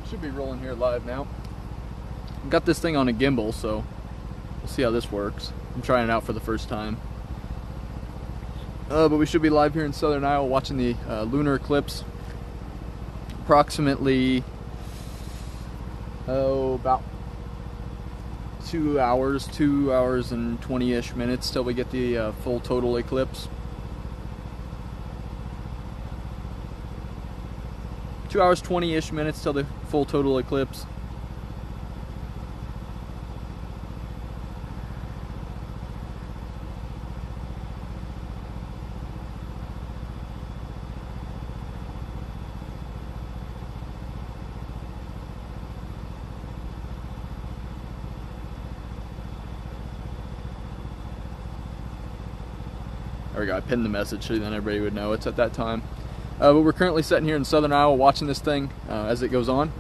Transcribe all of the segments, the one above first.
Should be rolling here live now. Got this thing on a gimbal, so we'll see how this works. I'm trying it out for the first time. But we should be live here in southern Iowa watching the lunar eclipse. Approximately, about 2 hours and 20-ish minutes till we get the full total eclipse. 2 hours 20-ish minutes till the full total eclipse. There we go, I pinned the message so then everybody would know it's at that time. But we're currently sitting here in southern Iowa watching this thing as it goes on.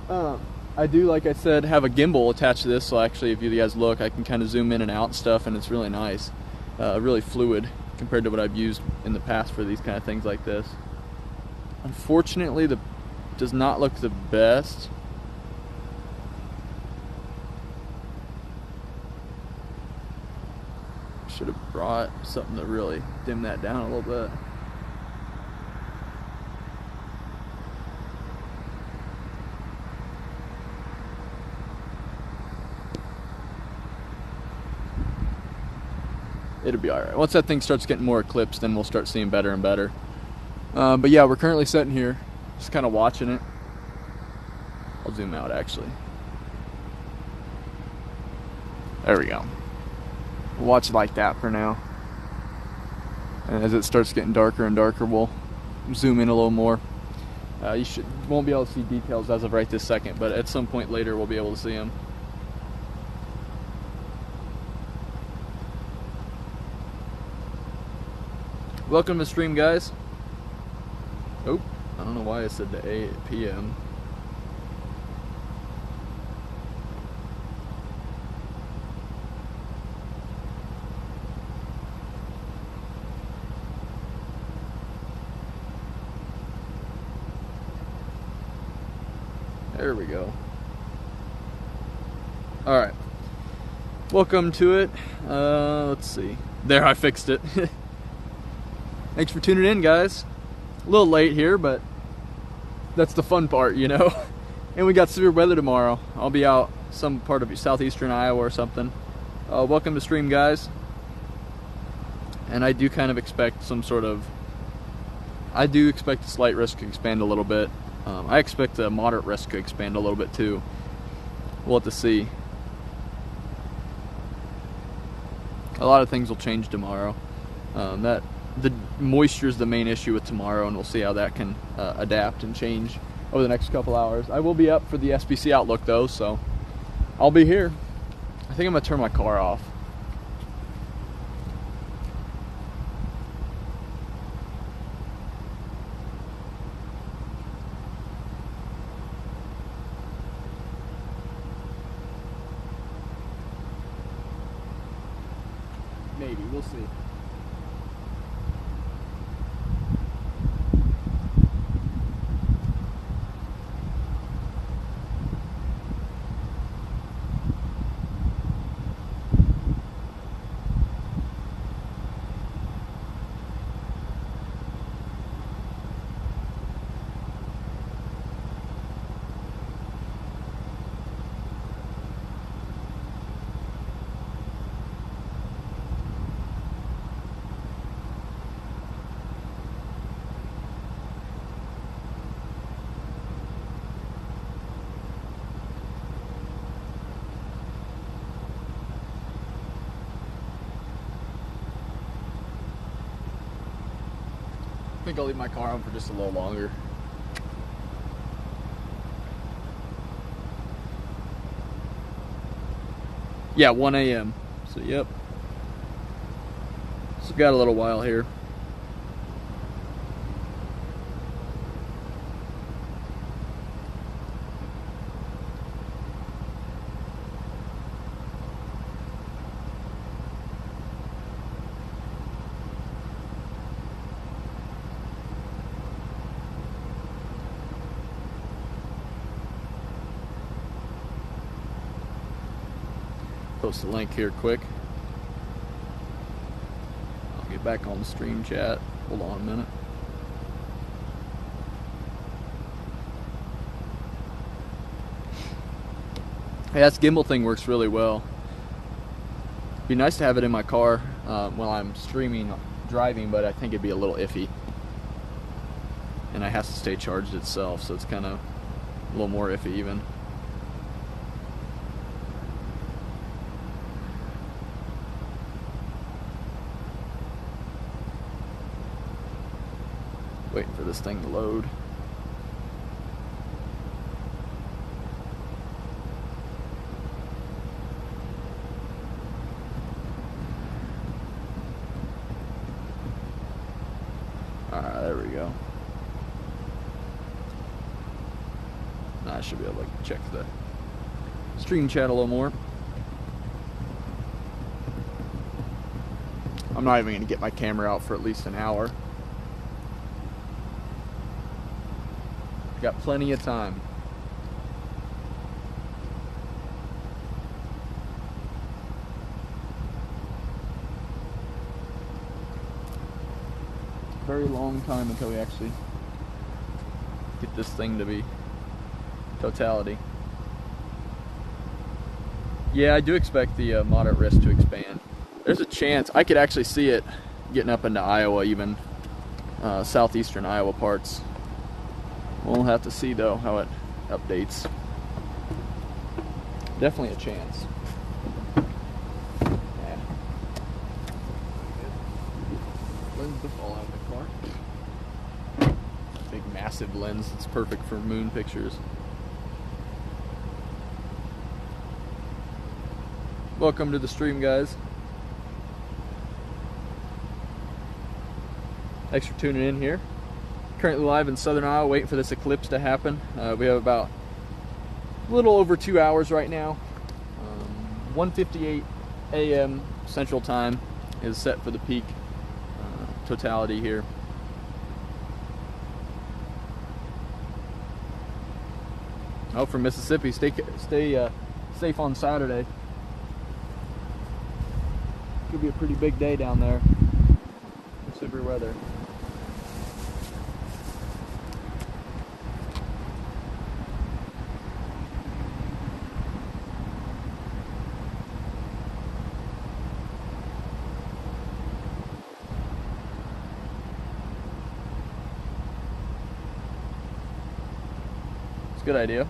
I do, like I said, have a gimbal attached to this, so actually if you guys look, I can kind of zoom in and out and stuff, and it's really nice. Really fluid compared to what I've used in the past for these kind of things like this. Unfortunately, the does not look the best. Should have brought something to really dim that down a little bit. It'll be alright. Once that thing starts getting more eclipsed, then we'll start seeing better and better. But yeah, we're currently sitting here, just kind of watching it. I'll zoom out actually. There we go. We'll watch it like that for now. And as it starts getting darker and darker, we'll zoom in a little more. You won't be able to see details as of right this second, but at some point later we'll be able to see them. Welcome to the stream, guys. Oh, I don't know why I said the 8 p.m. There we go. Alright. Welcome to it. Let's see. There, I fixed it. Thanks for tuning in, guys. A little late here, but that's the fun part, you know? And we got severe weather tomorrow. I'll be out some part of southeastern Iowa or something. Welcome to stream, guys. And I do kind of expect some sort of... I do expect a slight risk to expand a little bit. I expect a moderate risk to expand a little bit too. We'll have to see. A lot of things will change tomorrow. The moisture is the main issue with tomorrow, and we'll see how that can adapt and change over the next couple hours. I will be up for the SBC Outlook though, so I'll be here. I think I'm gonna turn my car off. Maybe, we'll see. I think I'll leave my car on for just a little longer. Yeah, 1 a.m. So, yep. So, got a little while here. post a link here quick. I'll get back on the stream chat. Hold on a minute. Hey, that gimbal thing works really well. Be nice to have it in my car while I'm streaming, driving, but I think it'd be a little iffy. And it has to stay charged itself, so it's kind of a little more iffy even. Waiting for this thing to load. Alright, there we go. Now I should be able to check the stream chat a little more. I'm not even going to get my camera out for at least an hour. Got plenty of time. Very long time until we actually get this thing to be totality. Yeah, I do expect the moderate risk to expand. There's a chance I could actually see it getting up into Iowa, even southeastern Iowa parts. We'll have to see though how it updates. Definitely a chance. Yeah. Lens to fall out of the car. Big massive lens. It's perfect for moon pictures. Welcome to the stream, guys. Thanks for tuning in here. Currently live in southern Iowa, waiting for this eclipse to happen. We have about a little over 2 hours right now. 1:58 a.m. Central Time is set for the peak totality here. Oh, from Mississippi, stay safe on Saturday. Could be a pretty big day down there. Severe weather. It's a good idea.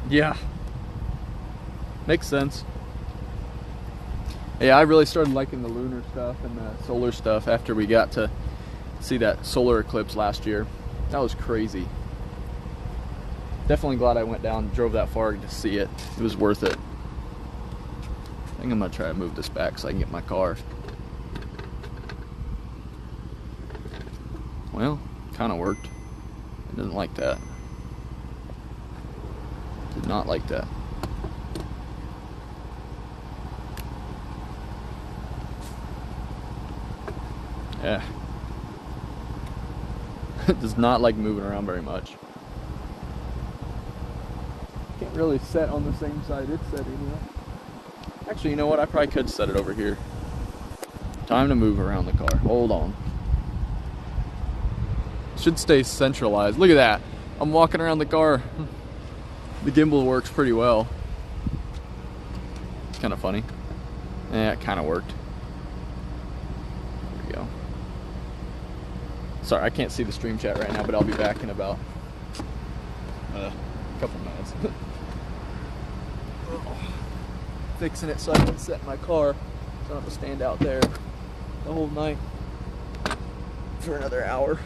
Yeah. Makes sense. Yeah, I really started liking the lunar stuff and the solar stuff after we got to see that solar eclipse last year. That was crazy. Definitely glad I went down and drove that far to see it. It was worth it. I think I'm gonna try to move this back so I can get my car. Well, kind of worked. I didn't like that. Did not like that. Yeah. It does not like moving around very much. Can't really set on the same side it's setting, you know? Actually, you know what? I probably could set it over here. Time to move around the car. Hold on. Should stay centralized. Look at that. I'm walking around the car. The gimbal works pretty well. It's kind of funny. Yeah, it kind of worked. There we go. Sorry, I can't see the stream chat right now, but I'll be back in about a couple minutes. Fixing it so I can set in my car, so I don't have to stand out there the whole night for another hour.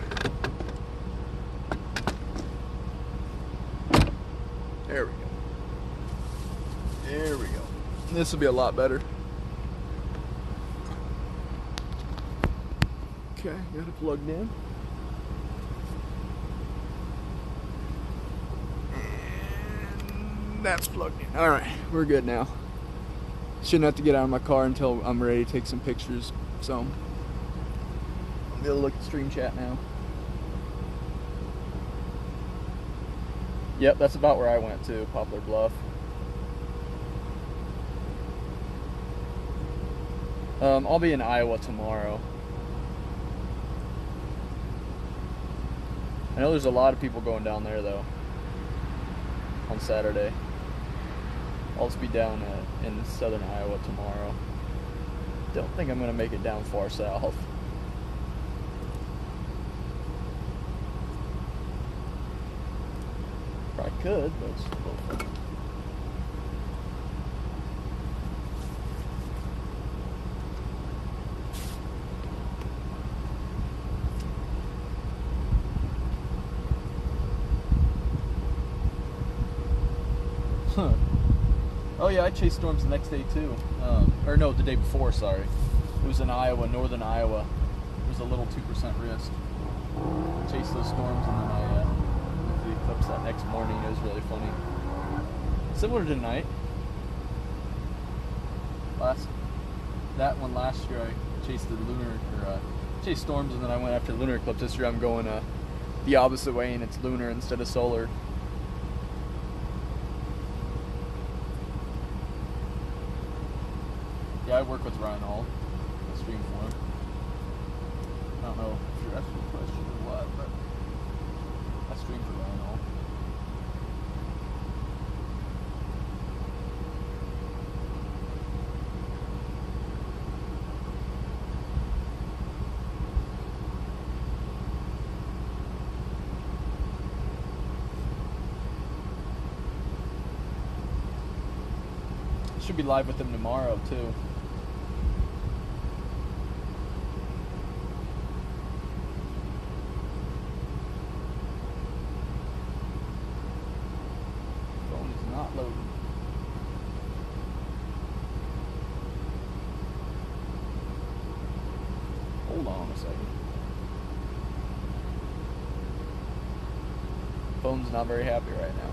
There we go. There we go. This will be a lot better. Okay, got it plugged in. And that's plugged in. All right, we're good now. Shouldn't have to get out of my car until I'm ready to take some pictures. So, I'll be able to look at the stream chat now. Yep, that's about where I went to, Poplar Bluff. I'll be in Iowa tomorrow. I know there's a lot of people going down there though on Saturday. I'll just be down in southern Iowa tomorrow. Don't think I'm gonna make it down far south. Probably could, but it's a little fun. Huh. Oh yeah, I chased storms the next day too. Or no, the day before, sorry. It was in Iowa, northern Iowa. It was a little 2% risk. Chased those storms and then I went to the eclipse that next morning. It was really funny. Similar to tonight. That one last year I chased the chased storms and then I went after the lunar eclipse. This year I'm going the opposite way and it's lunar instead of solar. Yeah, I work with 𝘼𝙤𝙤𝙬𝙧. I stream for him. I don't know if you're asking a question or what, but I stream for 𝘼𝙤𝙬𝙬. Should be live with him tomorrow too. Phone is not loading. Hold on a second. Phone's not very happy right now.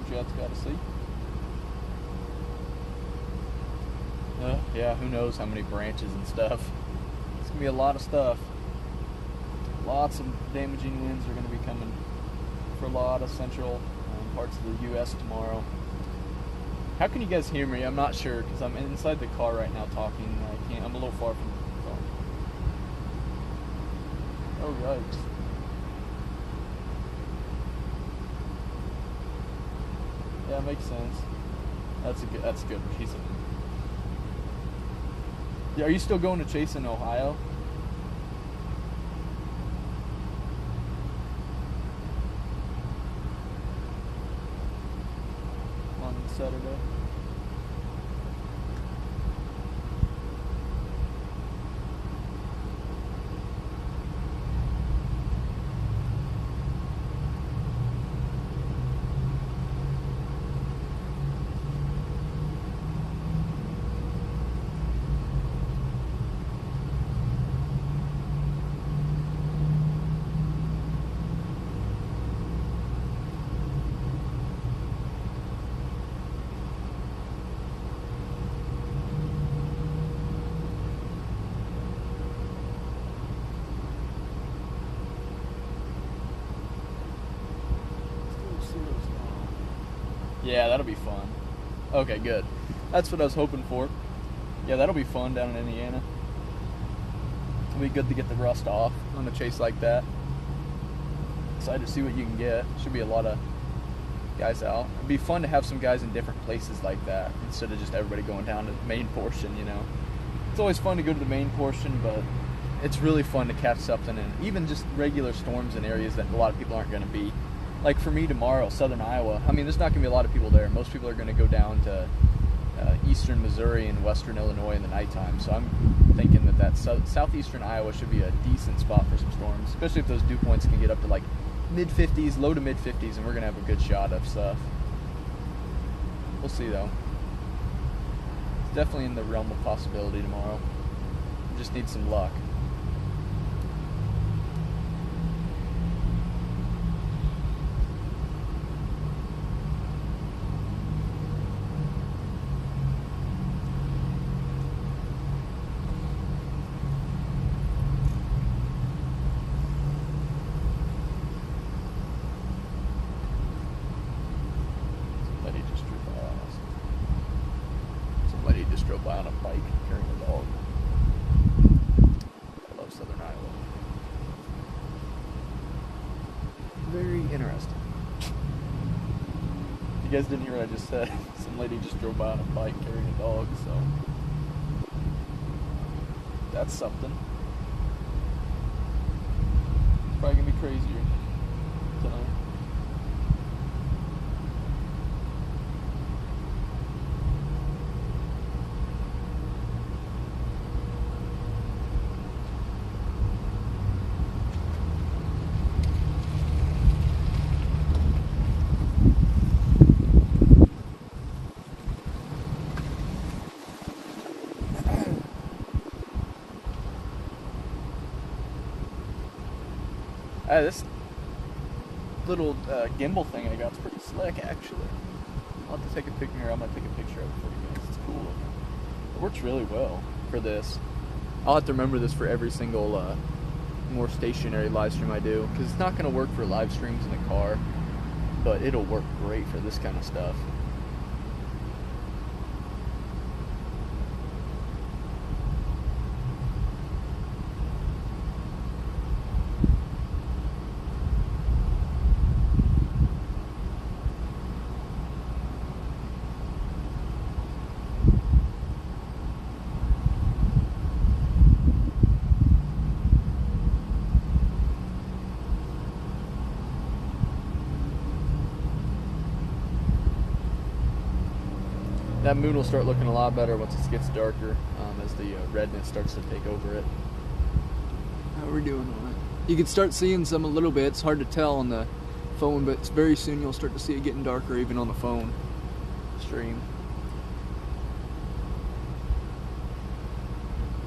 Jet's got to see. Yeah, who knows how many branches and stuff. It's gonna be a lot of stuff. Lots of damaging winds are gonna be coming for a lot of central parts of the U.S. tomorrow. How can you guys hear me? I'm not sure because I'm inside the car right now talking. I can't. I'm a little far from the phone. Oh yikes. Yeah, makes sense. That's a good reason. Yeah, are you still going to chase in Ohio? On Saturday? Yeah, that'll be fun. Okay, good. That's what I was hoping for. Yeah, that'll be fun down in Indiana. It'll be good to get the rust off on a chase like that. Excited to see what you can get. Should be a lot of guys out. It'd be fun to have some guys in different places like that instead of just everybody going down to the main portion, you know. It's always fun to go to the main portion, but it's really fun to catch something, and even just regular storms in areas that a lot of people aren't going to be. Like for me tomorrow, southern Iowa, I mean, there's not going to be a lot of people there. Most people are going to go down to eastern Missouri and western Illinois in the nighttime. So I'm thinking that southeastern Iowa should be a decent spot for some storms, especially if those dew points can get up to like mid-50s, low to mid-50s, and we're going to have a good shot of stuff. We'll see though. It's definitely in the realm of possibility tomorrow. We just need some luck. Somebody just drove by on a bike carrying a dog. I love Southern Iowa. Very interesting. You guys didn't hear what I just said. Some lady just drove by on a bike carrying a dog, so that's something. It's probably gonna be crazier tonight. This little gimbal thing I got is pretty slick, actually. I'll have to take a picture. I'm gonna take a picture of it for you guys. It's cool. It works really well for this. I'll have to remember this for every single more stationary live stream I do, because it's not gonna work for live streams in the car, but it'll work great for this kind of stuff. That moon will start looking a lot better once it gets darker, as the redness starts to take over it. How are we doing on it? You can start seeing some a little bit. It's hard to tell on the phone, but very soon you'll start to see it getting darker even on the phone stream.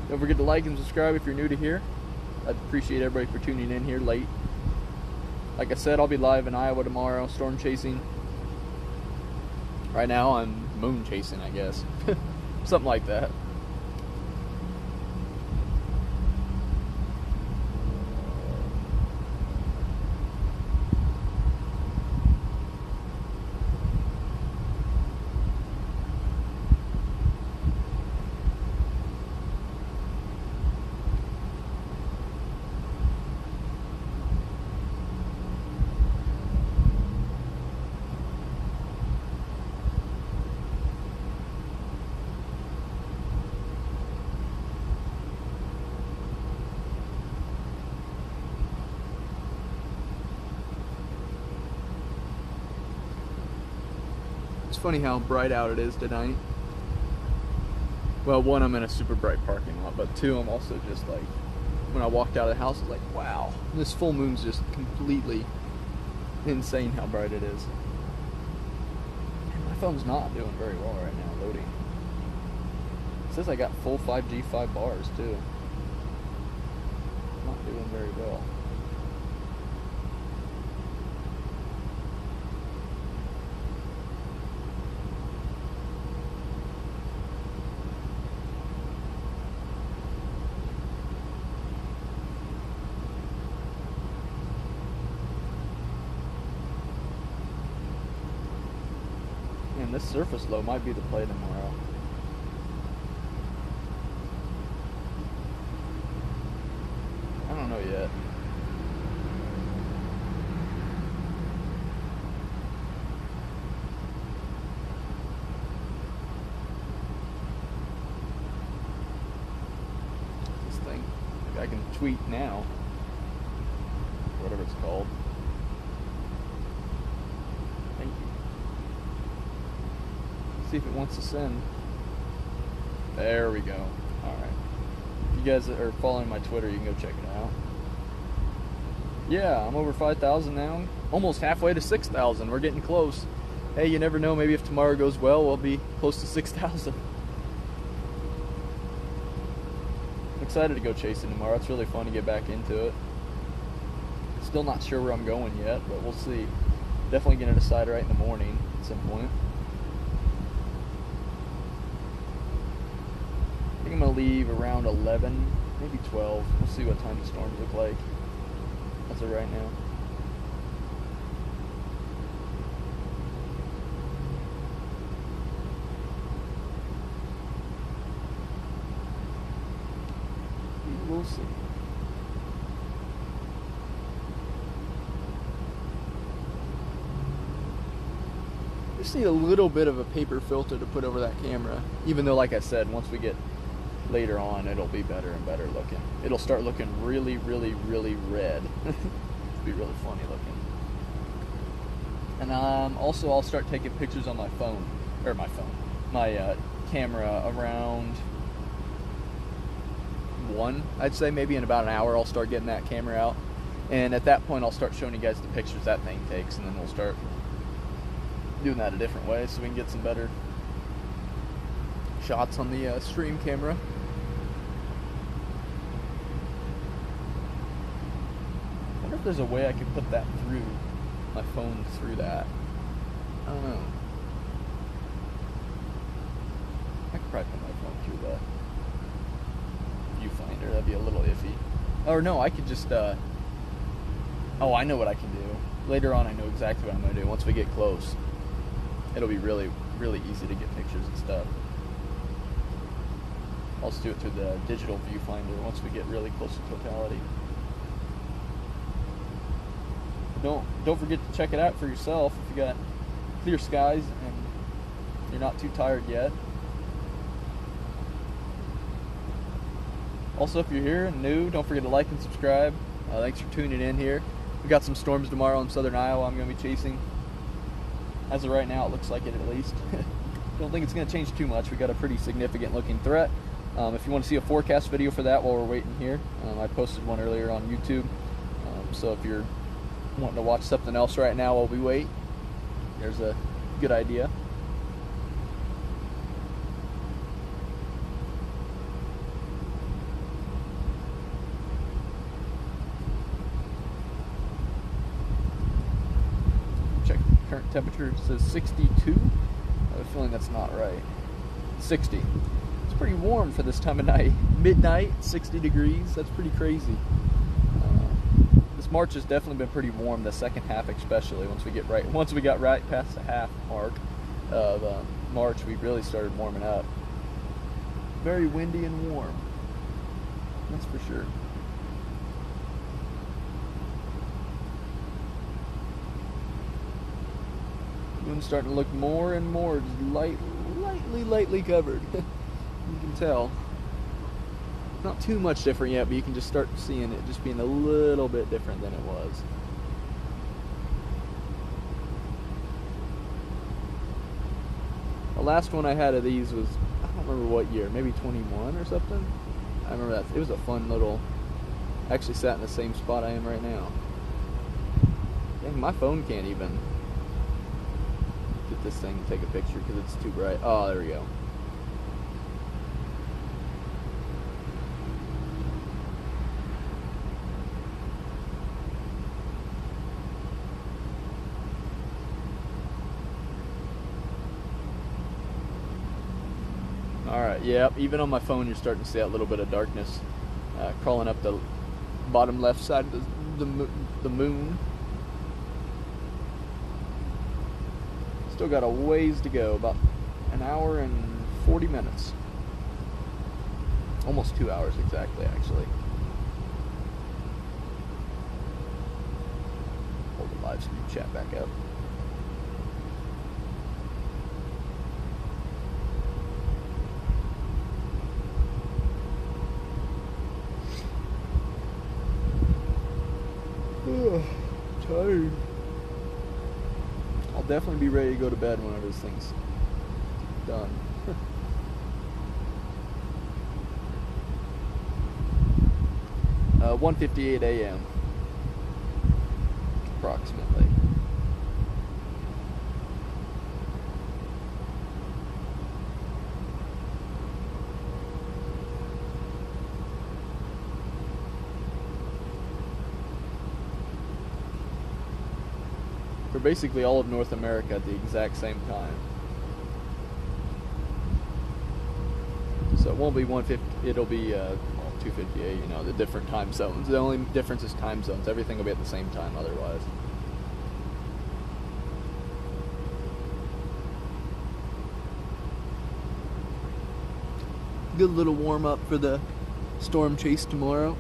Don't forget to like and subscribe if you're new to here. I'd appreciate everybody for tuning in here late. Like I said, I'll be live in Iowa tomorrow, storm chasing. Right now I'm moon chasing, I guess. Something like that. It's funny how bright out it is tonight. Well, one, I'm in a super bright parking lot, but two, I'm also just like, when I walked out of the house, I was like, wow, this full moon's just completely insane how bright it is. And my phone's not doing very well right now, loading. It says I got full 5G 5 bars too. Not doing very well. And this surface low might be the play tomorrow. I don't know yet. This thing, I can tweet now, whatever it's called. Thank you. See if it wants to send. There we go. Alright. If you guys are following my Twitter, you can go check it out. Yeah, I'm over 5,000 now. Almost halfway to 6,000. We're getting close. hey, you never know, maybe if tomorrow goes well, we'll be close to 6,000. I'm excited to go chasing tomorrow. It's really fun to get back into it. Still not sure where I'm going yet, but we'll see. Definitely going to decide right in the morning at some point. I think I'm going to leave around 11, maybe 12. We'll see what time the storms look like as of right now. We'll see. Just need a little bit of a paper filter to put over that camera, even though, like I said, once we get later on, it'll be better and better looking. It'll start looking really, really, really red. It'll be really funny looking. And also, I'll start taking pictures on my phone, or my camera around 1, I'd say. Maybe in about an hour I'll start getting that camera out, and at that point I'll start showing you guys the pictures that thing takes, and then we'll start doing that a different way so we can get some better shots on the stream camera. I wonder if there's a way I could put that through my phone, through that. I don't know. I could probably put my phone through that viewfinder. That'd be a little iffy. Or no, I could just oh, I know what I can do. Later on I know exactly what I'm going to do. Once we get close, it'll be really, really easy to get pictures and stuff. I'll just do it through the digital viewfinder once we get really close to totality. Don't forget to check it out for yourself if you got clear skies and you're not too tired yet. Also, if you're here and new, don't forget to like and subscribe. Thanks for tuning in here. We got some storms tomorrow in southern Iowa I'm going to be chasing. As of right now, it looks like it at least. Don't think it's going to change too much. We got a pretty significant looking threat. If you want to see a forecast video for that while we're waiting here, I posted one earlier on YouTube. So if you're wanting to watch something else right now while we wait, there's a good idea. Current temperature says 62. I have a feeling that's not right. 60. It's pretty warm for this time of night. Midnight, 60 degrees. That's pretty crazy. This March has definitely been pretty warm. The second half, especially once we got right past the half mark of March, we really started warming up. Very windy and warm. That's for sure. Moon's starting to look more and more just lightly covered. You can tell. Not too much different yet, but you can just start seeing it just being a little bit different than it was. The last one I had of these was, I don't remember what year, maybe 21 or something. I remember that. It was a fun little, I actually sat in the same spot I am right now. Dang, my phone can't even get this thing to take a picture because it's too bright. Oh, there we go. Alright, yeah, even on my phone you're starting to see that little bit of darkness crawling up the bottom left side of the moon. Still got a ways to go, about an hour and 40 minutes. Almost 2 hours exactly, actually. Hold the live stream chat back up. Tired. I'll definitely be ready to go to bed whenever this thing's done. 1:58 a.m. approximately. for basically all of North America at the exact same time. So it won't be 150, it'll be 258, you know, the different time zones. The only difference is time zones. Everything will be at the same time otherwise. Good little warm up for the storm chase tomorrow.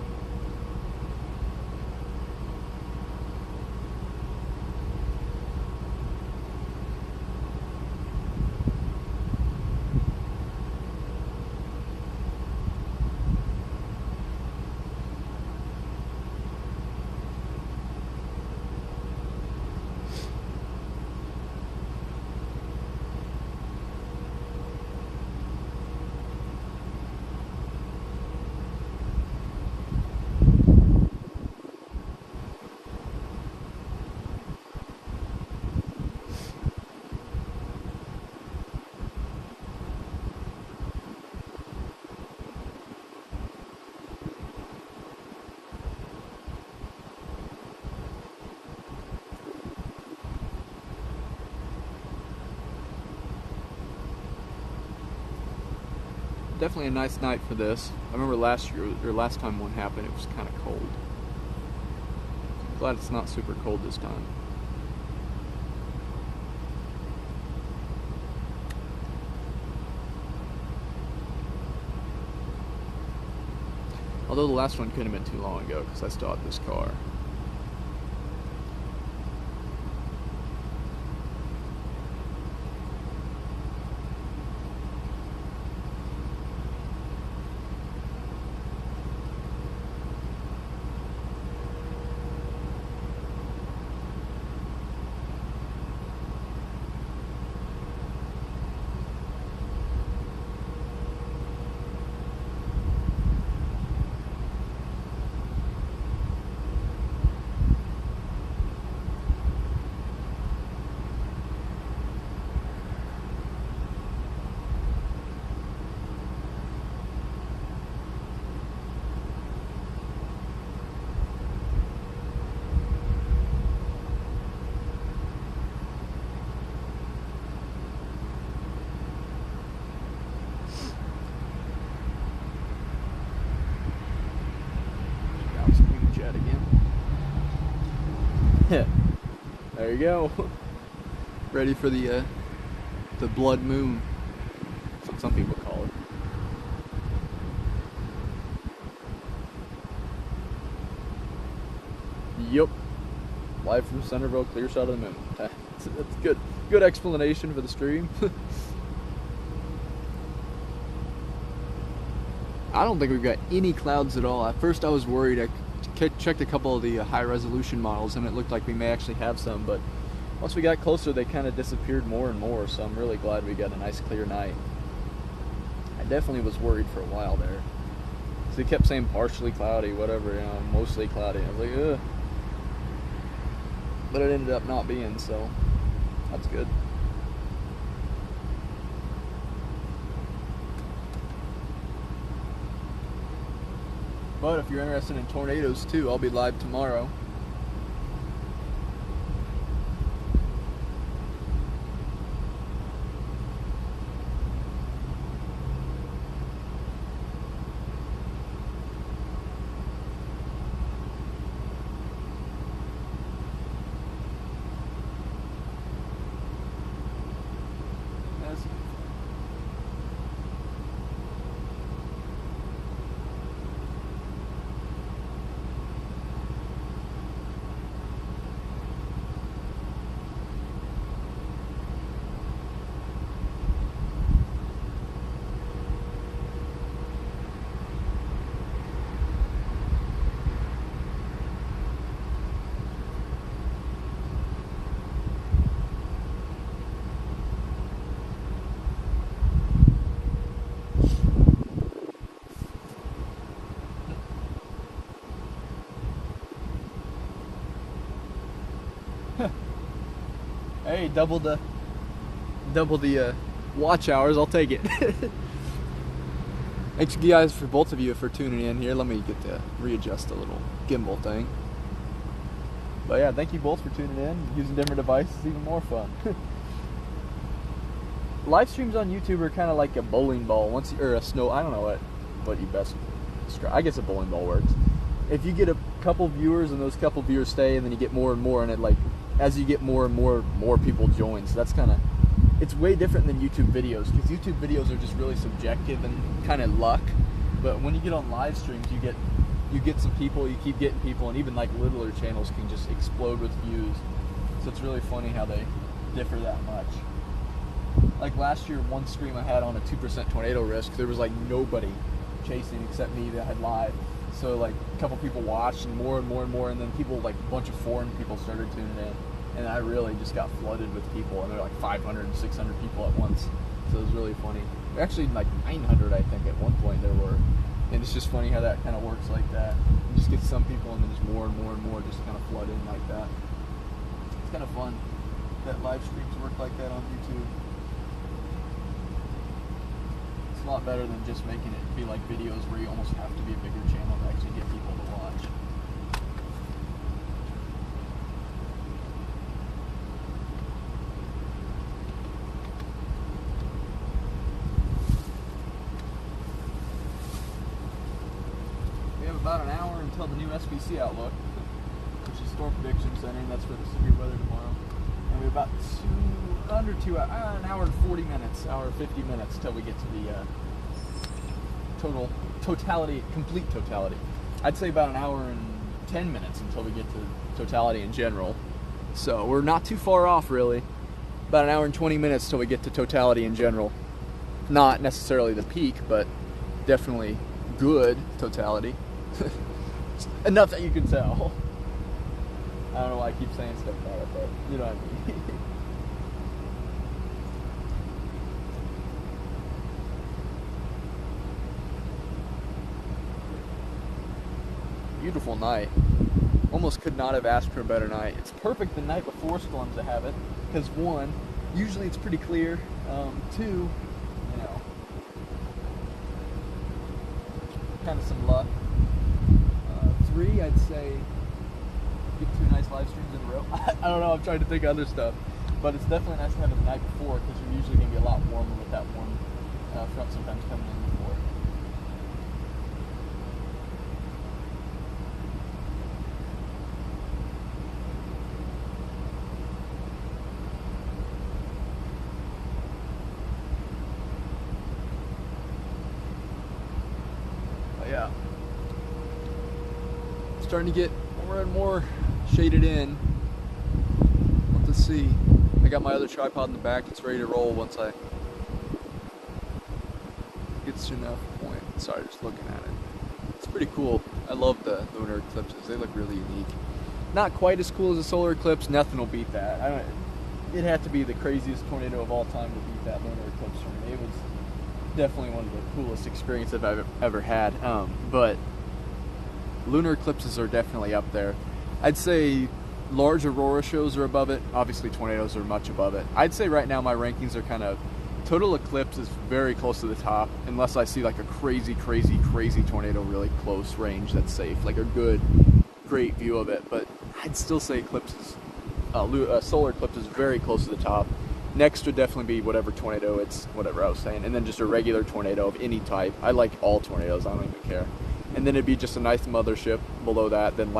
Definitely a nice night for this. I remember last time one happened, it was kind of cold. Glad it's not super cold this time. Although the last one couldn't have been too long ago because I still had this car. There you go. Ready for the blood moon. That's what some people call it. Yup. Live from Centerville, clear shot of the moon. That's good. Good explanation for the stream. I don't think we've got any clouds at all. At first I was worried. I checked a couple of the high resolution models and it looked like we may actually have some, but once we got closer they kind of disappeared more and more, so I'm really glad we got a nice clear night. I definitely was worried for a while there. So they kept saying partially cloudy, whatever, you know, mostly cloudy. I was like, ugh. But it ended up not being, so that's good. But if you're interested in tornadoes too, I'll be live tomorrow. Hey, double the watch hours, I'll take it. Thanks guys, for both of you for tuning in here. Let me get to readjust the little gimbal thing. But yeah, thank you both for tuning in. Using different devices is even more fun. Live streams on YouTube are kind of like a bowling ball. Or a snow, I don't know what you best describe. I guess a bowling ball works. If you get a couple viewers and those couple viewers stay, and then you get more and more, and it, like, as you get more and more people join. So that's kind of, it's way different than YouTube videos, because YouTube videos are just really subjective and kind of luck. But when you get on live streams, you get some people, you keep getting people, and even like littler channels can just explode with views. So it's really funny how they differ that much. Like last year, one stream I had on a 2% tornado risk, there was like nobody chasing except me that had live. So like a couple people watched, and more, and then people, like a bunch of foreign people started tuning in, and I really just got flooded with people, and there were like 500 and 600 people at once. So it was really funny. Actually, like 900, I think, at one point there were. And it's just funny how that kind of works like that. You just get some people, and then just more and more just kind of flood in like that. It's kind of fun that live streams work like that on YouTube. It's a lot better than just making it be like videos where you almost have to be a bigger channel to actually get people to watch. We have about an hour until the new SPC outlook, which is Storm Prediction Center, and that's for the severe weather tomorrow. And we have about an hour and 40 minutes, hour and 50 minutes till we get to the complete totality. I'd say about an hour and 10 minutes until we get to totality in general. So we're not too far off, really. About an hour and 20 minutes till we get to totality in general. Not necessarily the peak, but definitely good totality. Enough that you can tell. I don't know why I keep saying stuff about it, but you know what I mean. Beautiful night. Almost could not have asked for a better night. It's perfect the night before storms to have it, because one, usually it's pretty clear. Two, you know, kind of some luck. Three, I'd say get 2 nice live streams in a row. I don't know, I'm trying to think of other stuff, but it's definitely nice to have it the night before, because you're usually going to be a lot warmer with that warm front sometimes coming in before. Yeah, starting to get more and more shaded in. Let's see. I got my other tripod in the back. It's ready to roll once I get to enough point. Sorry, just looking at it. It's pretty cool. I love the lunar eclipses. They look really unique. Not quite as cool as a solar eclipse. Nothing will beat that. It'd have to be the craziest tornado of all time to beat that lunar eclipse for me. It was definitely one of the coolest experiences I've ever had. But lunar eclipses are definitely up there. I'd say large aurora shows are above it. Obviously tornadoes are much above it. I'd say right now my rankings are kind of, total eclipse is very close to the top, unless I see like a crazy tornado really close range that's safe, like a good, great view of it. But I'd still say eclipses, solar eclipse is very close to the top. Next would definitely be whatever tornado it's, whatever I was saying, and then just a regular tornado of any type. I like all tornadoes, I don't even care. And then it'd be just a nice mothership below that, then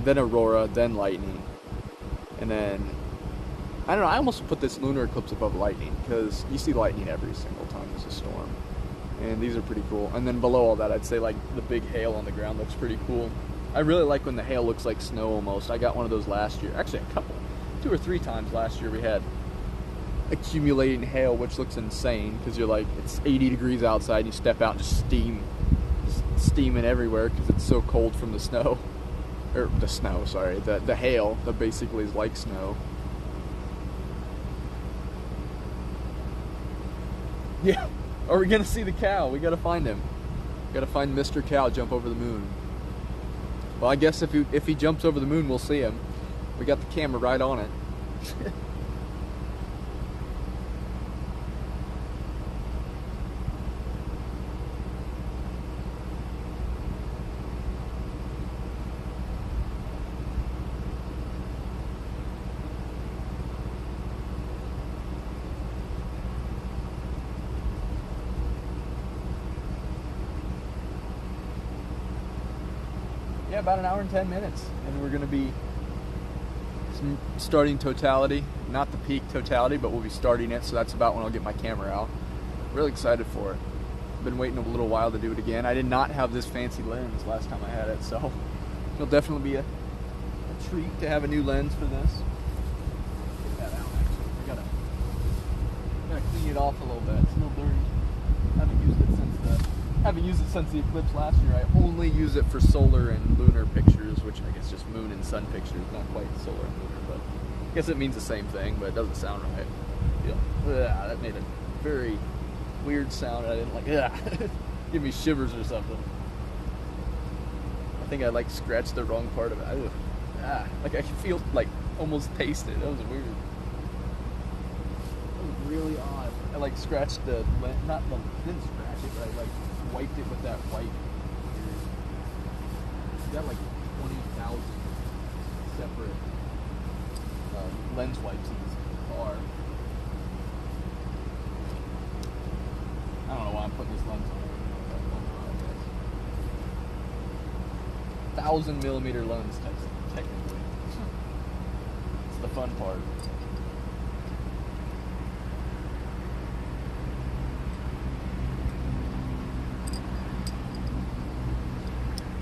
then aurora, then lightning. And then, I don't know, I almost put this lunar eclipse above lightning, because you see lightning every single time there's a storm. And these are pretty cool. And then below all that, I'd say like the big hail on the ground looks pretty cool. I really like when the hail looks like snow almost. I got one of those last year. Actually a couple, 2 or 3 times last year we had accumulating hail, which looks insane, because you're like, it's 80 degrees outside, and you step out and just steaming everywhere because it's so cold from the snow, or the snow, sorry, the hail that basically is like snow. Yeah, are we gonna see the cow? We gotta find him. We gotta find Mr. Cow, jump over the moon. Well, I guess if he jumps over the moon, we'll see him. We got the camera right on it. about an hour and 10 minutes, and we're going to be starting Totality. Not the peak Totality, but we'll be starting it, so that's about when I'll get my camera out. Really excited for it. I've been waiting a little while to do it again. I did not have this fancy lens last time I had it, so it'll definitely be a treat to have a new lens for this. Get that out, actually. I gotta clean it off a little bit. It's a little dirty. Haven't used it since the eclipse last year. I only use it for solar and lunar pictures, which I guess just moon and sun pictures, not quite solar and lunar, but I guess it means the same thing, but it doesn't sound right. Yeah, that made a very weird sound. I didn't like. Give me shivers or something. I think I like scratched the wrong part of it. Like I can feel like almost taste it. That was weird. That was really odd. I like scratched the didn't scratch it, but I like wiped it with that white. You got like 20,000 separate lens wipes in this car. I don't know why I'm putting this lens on. 1,000mm lens technically. It's the fun part.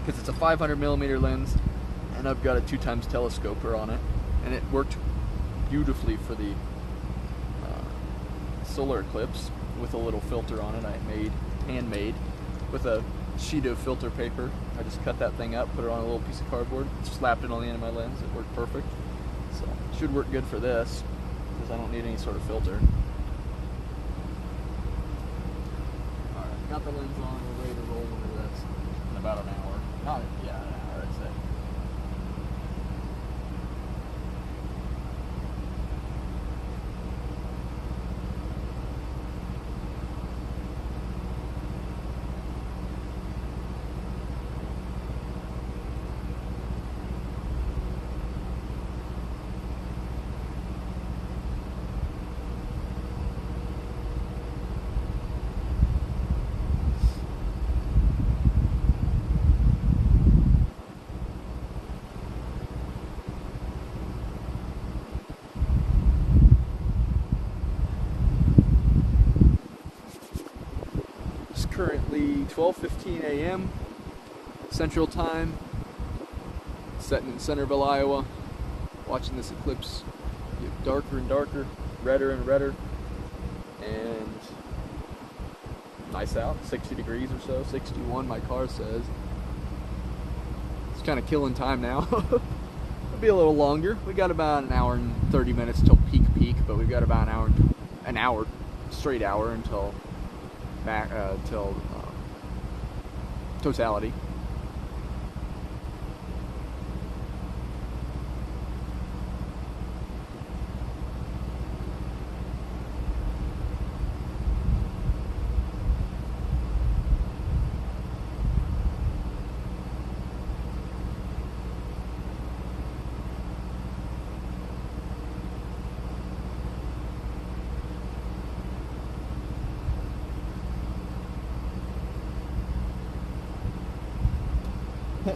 Because it's a 500mm lens, and I've got a 2x telescoper on it, and it worked beautifully for the solar eclipse with a little filter on it I made, handmade, with a sheet of filter paper. I just cut that thing up, put it on a little piece of cardboard, slapped it on the end of my lens. It worked perfect. So it should work good for this, because I don't need any sort of filter. Alright, got the lens on, we're ready to roll into this in about an hour. Not, yeah, an hour, I'd say. Currently 12:15 a.m. Central Time, sitting in Centerville, Iowa, watching this eclipse get darker and darker, redder and redder, and nice out, 60 degrees or so, 61 my car says. It's kind of killing time now. It'll be a little longer. We got about an hour and 30 minutes till peak, but we've got about an hour, straight hour until Totality.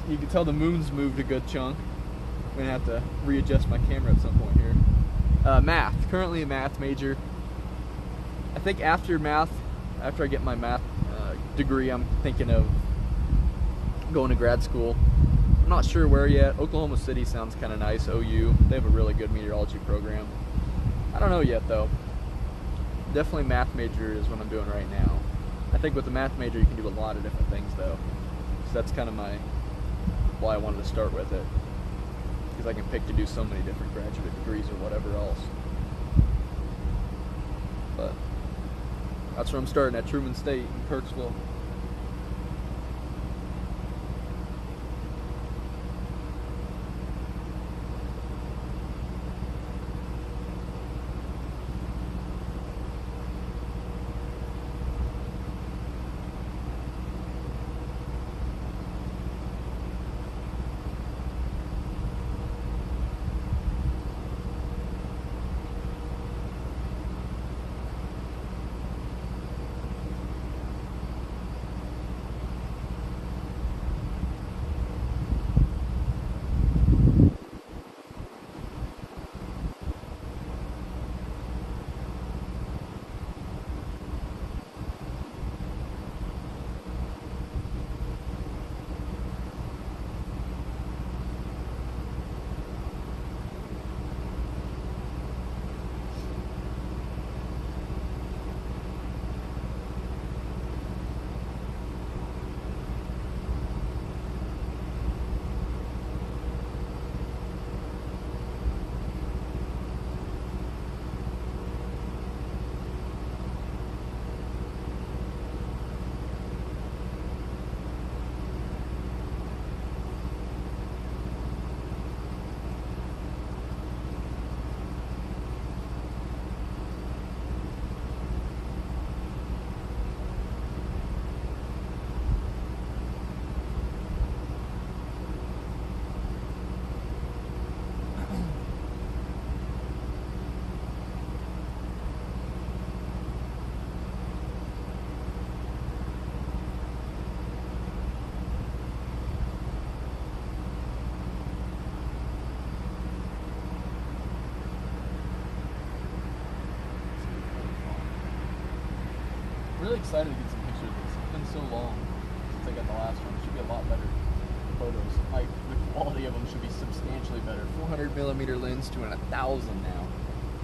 You can tell the moon's moved a good chunk. I'm gonna have to readjust my camera at some point here. Math, currently a math major. I think after I get my math degree, I'm thinking of going to grad school. I'm not sure where yet. Oklahoma City sounds kind of nice, OU. They have a really good meteorology program. I don't know yet though. Definitely math major is what I'm doing right now. I think with the math major you can do a lot of different things though. So that's kind of why I wanted to start with it, because I can pick to do so many different graduate degrees or whatever else. But that's where I'm starting, at Truman State in Kirksville. really excited to get some pictures of this. It's been so long since I got the last one. It should be a lot better photos. Like, the quality of them should be substantially better. 400mm lens to an 1000 now.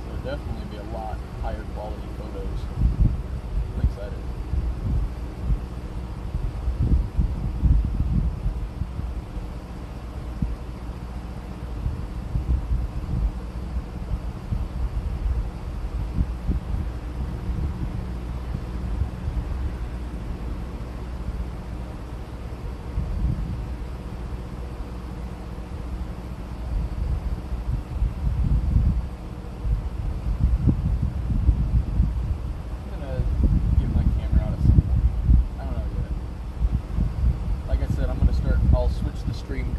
So it'll definitely be a lot higher quality photos. I'm excited.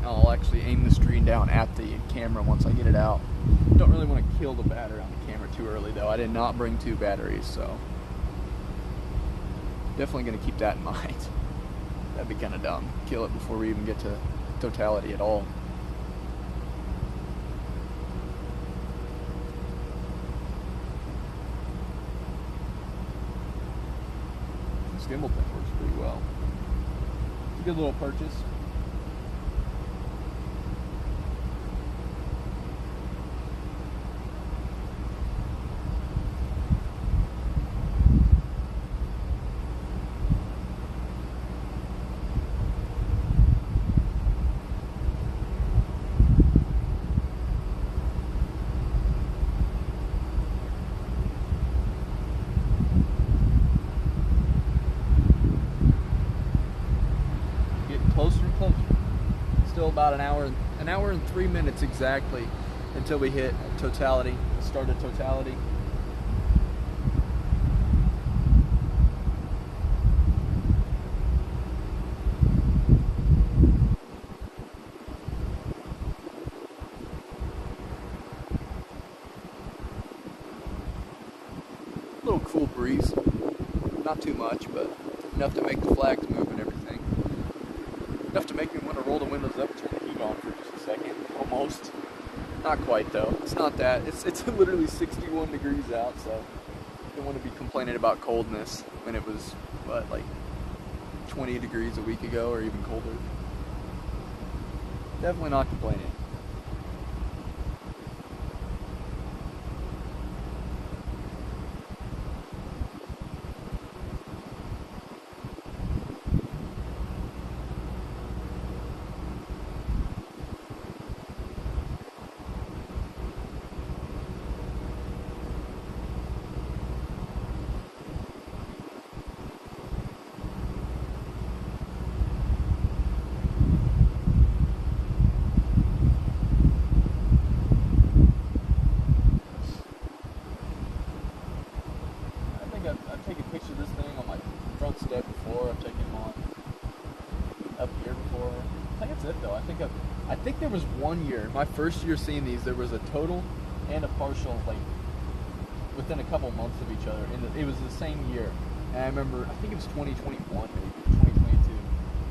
I'll actually aim the screen down at the camera once I get it out. Don't really want to kill the battery on the camera too early though. I did not bring 2 batteries, so definitely going to keep that in mind. That'd be kind of dumb. Kill it before we even get to totality at all. This gimbal thing works pretty well. It's a good little purchase. Closer and closer. Still about an hour and 3 minutes exactly until we hit totality, the start of totality. A little cool breeze, not too much, but enough to make the flags move and everything. Enough to make me want to roll the windows up, turn the heat on for just a second, almost. Not quite though, it's not that. It's literally 61 degrees out, so I don't want to be complaining about coldness when it was, what, like 20 degrees a week ago or even colder. Definitely not complaining. I've taken pictures of this thing on my front step before. I've taken them on up here before. I think that's it though. I think there was one year, my first year seeing these, there was a total and a partial like within a couple months of each other. And it was the same year. And I remember, I think it was 2021 maybe, 2022.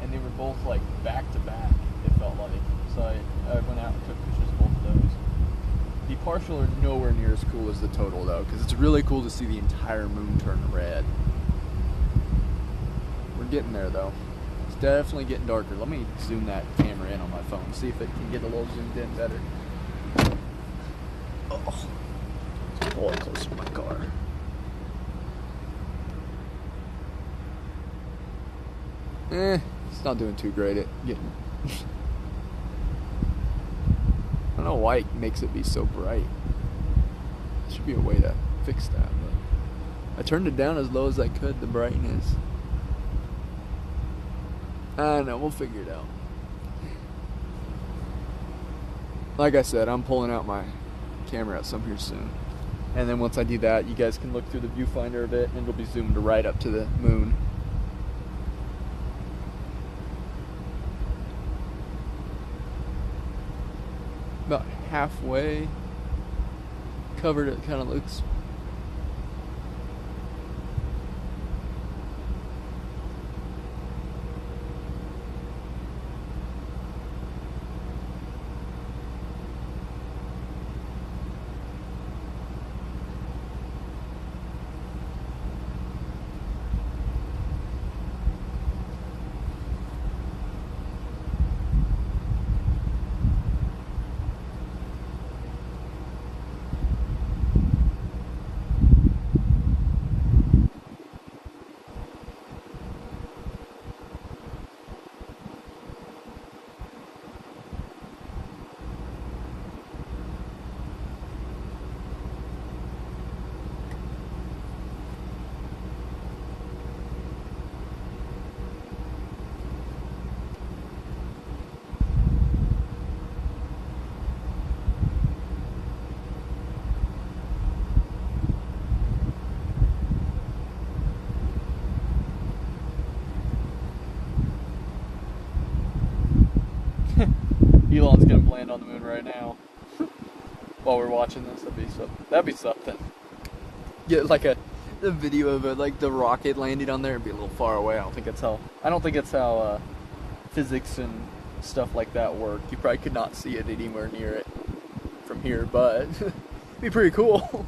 And they were both like back to back, it felt like. So I went out and took pictures of both of those. The partial are nowhere near as cool as the total though, because it's really cool to see the entire moon turn red. We're getting there though. It's definitely getting darker. Let me zoom that camera in on my phone, see if it can get a little zoomed in better. Oh, let's pull it closer to my car. It's not doing too great at getting... I don't know why it makes it be so bright. There should be a way to fix that, but I turned it down as low as I could, the brightness. I don't know, we'll figure it out. Like I said, I'm pulling out my camera out some here soon. And then once I do that, you guys can look through the viewfinder a bit and it'll be zoomed right up to the moon. About halfway covered, it kind of looks. Elon's gonna land on the moon right now. While we're watching this, that'd be something. Get like a video of like the rocket landing on there and be a little far away. I don't think it's how physics and stuff like that work. You probably could not see it anywhere near it from here, but it'd be pretty cool.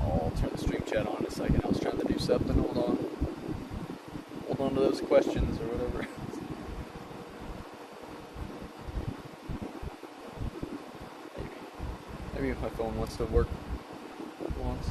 I'll turn the stream chat on in a second. I was trying to do something. Hold on to those questions or whatever. Maybe if my phone wants to work once.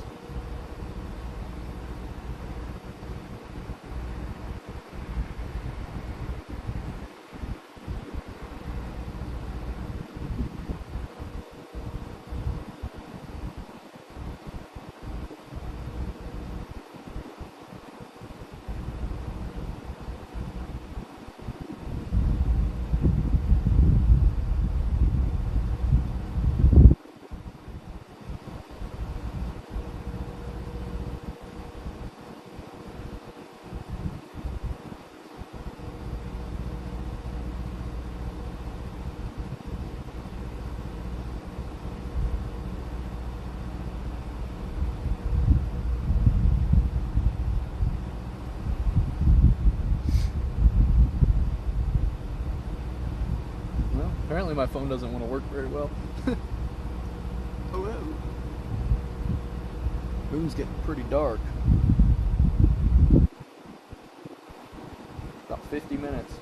Apparently my phone doesn't want to work very well. Hello. Moon's getting pretty dark. About 50 minutes.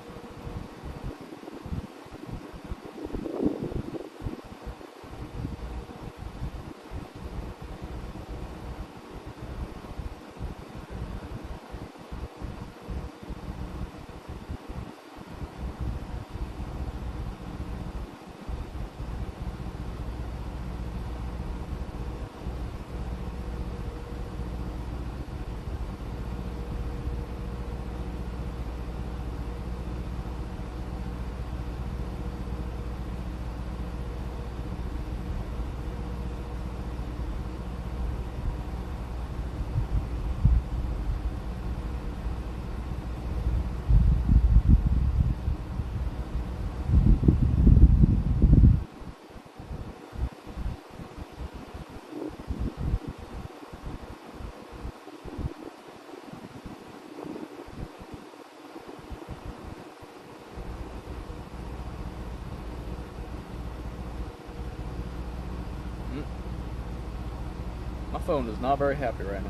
My phone is not very happy right now.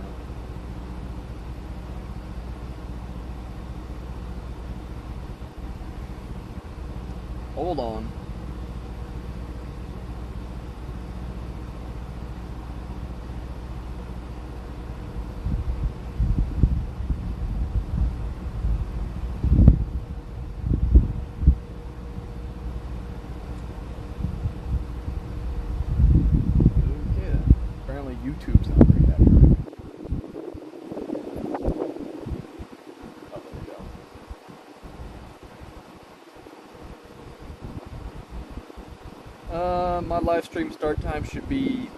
Hold on. tube's not very accurate. Oh, there we go. My live stream start time should be,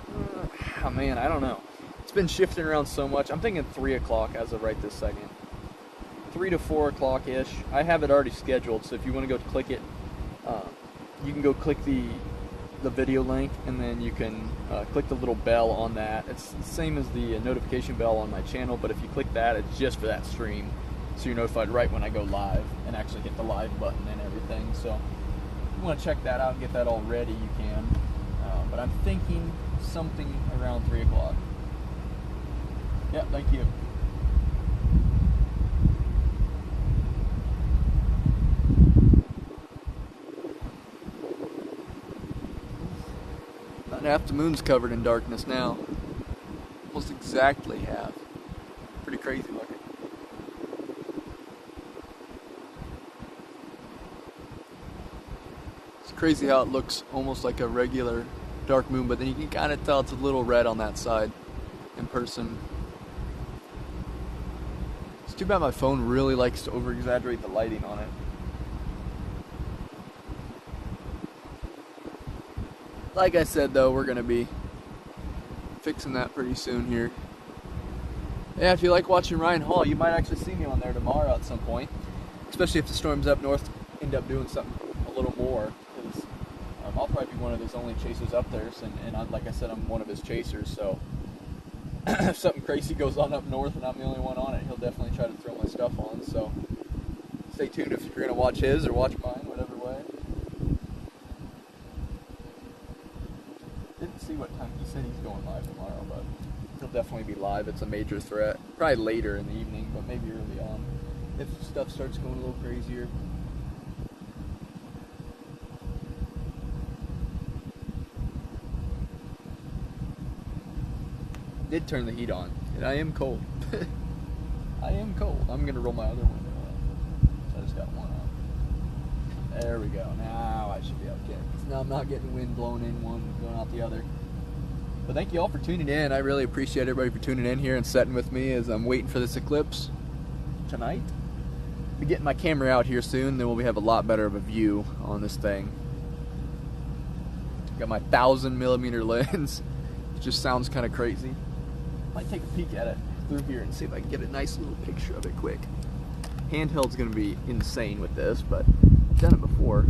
oh man, I don't know. It's been shifting around so much. I'm thinking 3 o'clock as of right this second. 3 to 4 o'clock-ish. I have it already scheduled, so if you want to go click it, you can go click the video link, and then you can click the little bell on that. It's the same as the notification bell on my channel, but if you click that, it's just for that stream, so you're notified right when I go live and actually hit the live button and everything. So if you want to check that out and get that all ready, you can. But I'm thinking something around 3 o'clock. Yeah, thank you. About half the moon's covered in darkness now. Almost exactly half. Pretty crazy looking. It's crazy how it looks almost like a regular dark moon, but then you can kind of tell it's a little red on that side in person. It's too bad my phone really likes to over-exaggerate the lighting on it. Like I said though, we're going to be fixing that pretty soon here. Yeah, if you like watching Ryan Hall, you might actually see me on there tomorrow at some point. Especially if the storms up north end up doing something a little more. Because I'll probably be one of his only chasers up there. And like I said, I'm one of his chasers, so if something crazy goes on up north and I'm the only one on it, he'll definitely try to throw my stuff on. So stay tuned if you're going to watch his or watch mine, whatever way. Didn't see what time he said he's going live tomorrow, but he'll definitely be live. It's a major threat. Probably later in the evening, but maybe early on if stuff starts going a little crazier. Did turn the heat on, and I am cold. I am cold. I'm gonna roll my other window up. So I just got one up. There we go. Now I should be okay. So now I'm not getting wind blown in one, going out the other. But thank you all for tuning in. I really appreciate everybody for tuning in here and sitting with me as I'm waiting for this eclipse tonight. I'll be getting my camera out here soon, then we'll have a lot better of a view on this thing. Got my 1000mm lens. It just sounds kind of crazy. Might take a peek at it through here and see if I can get a nice little picture of it quick. Handheld's gonna be insane with this, but I've done it before.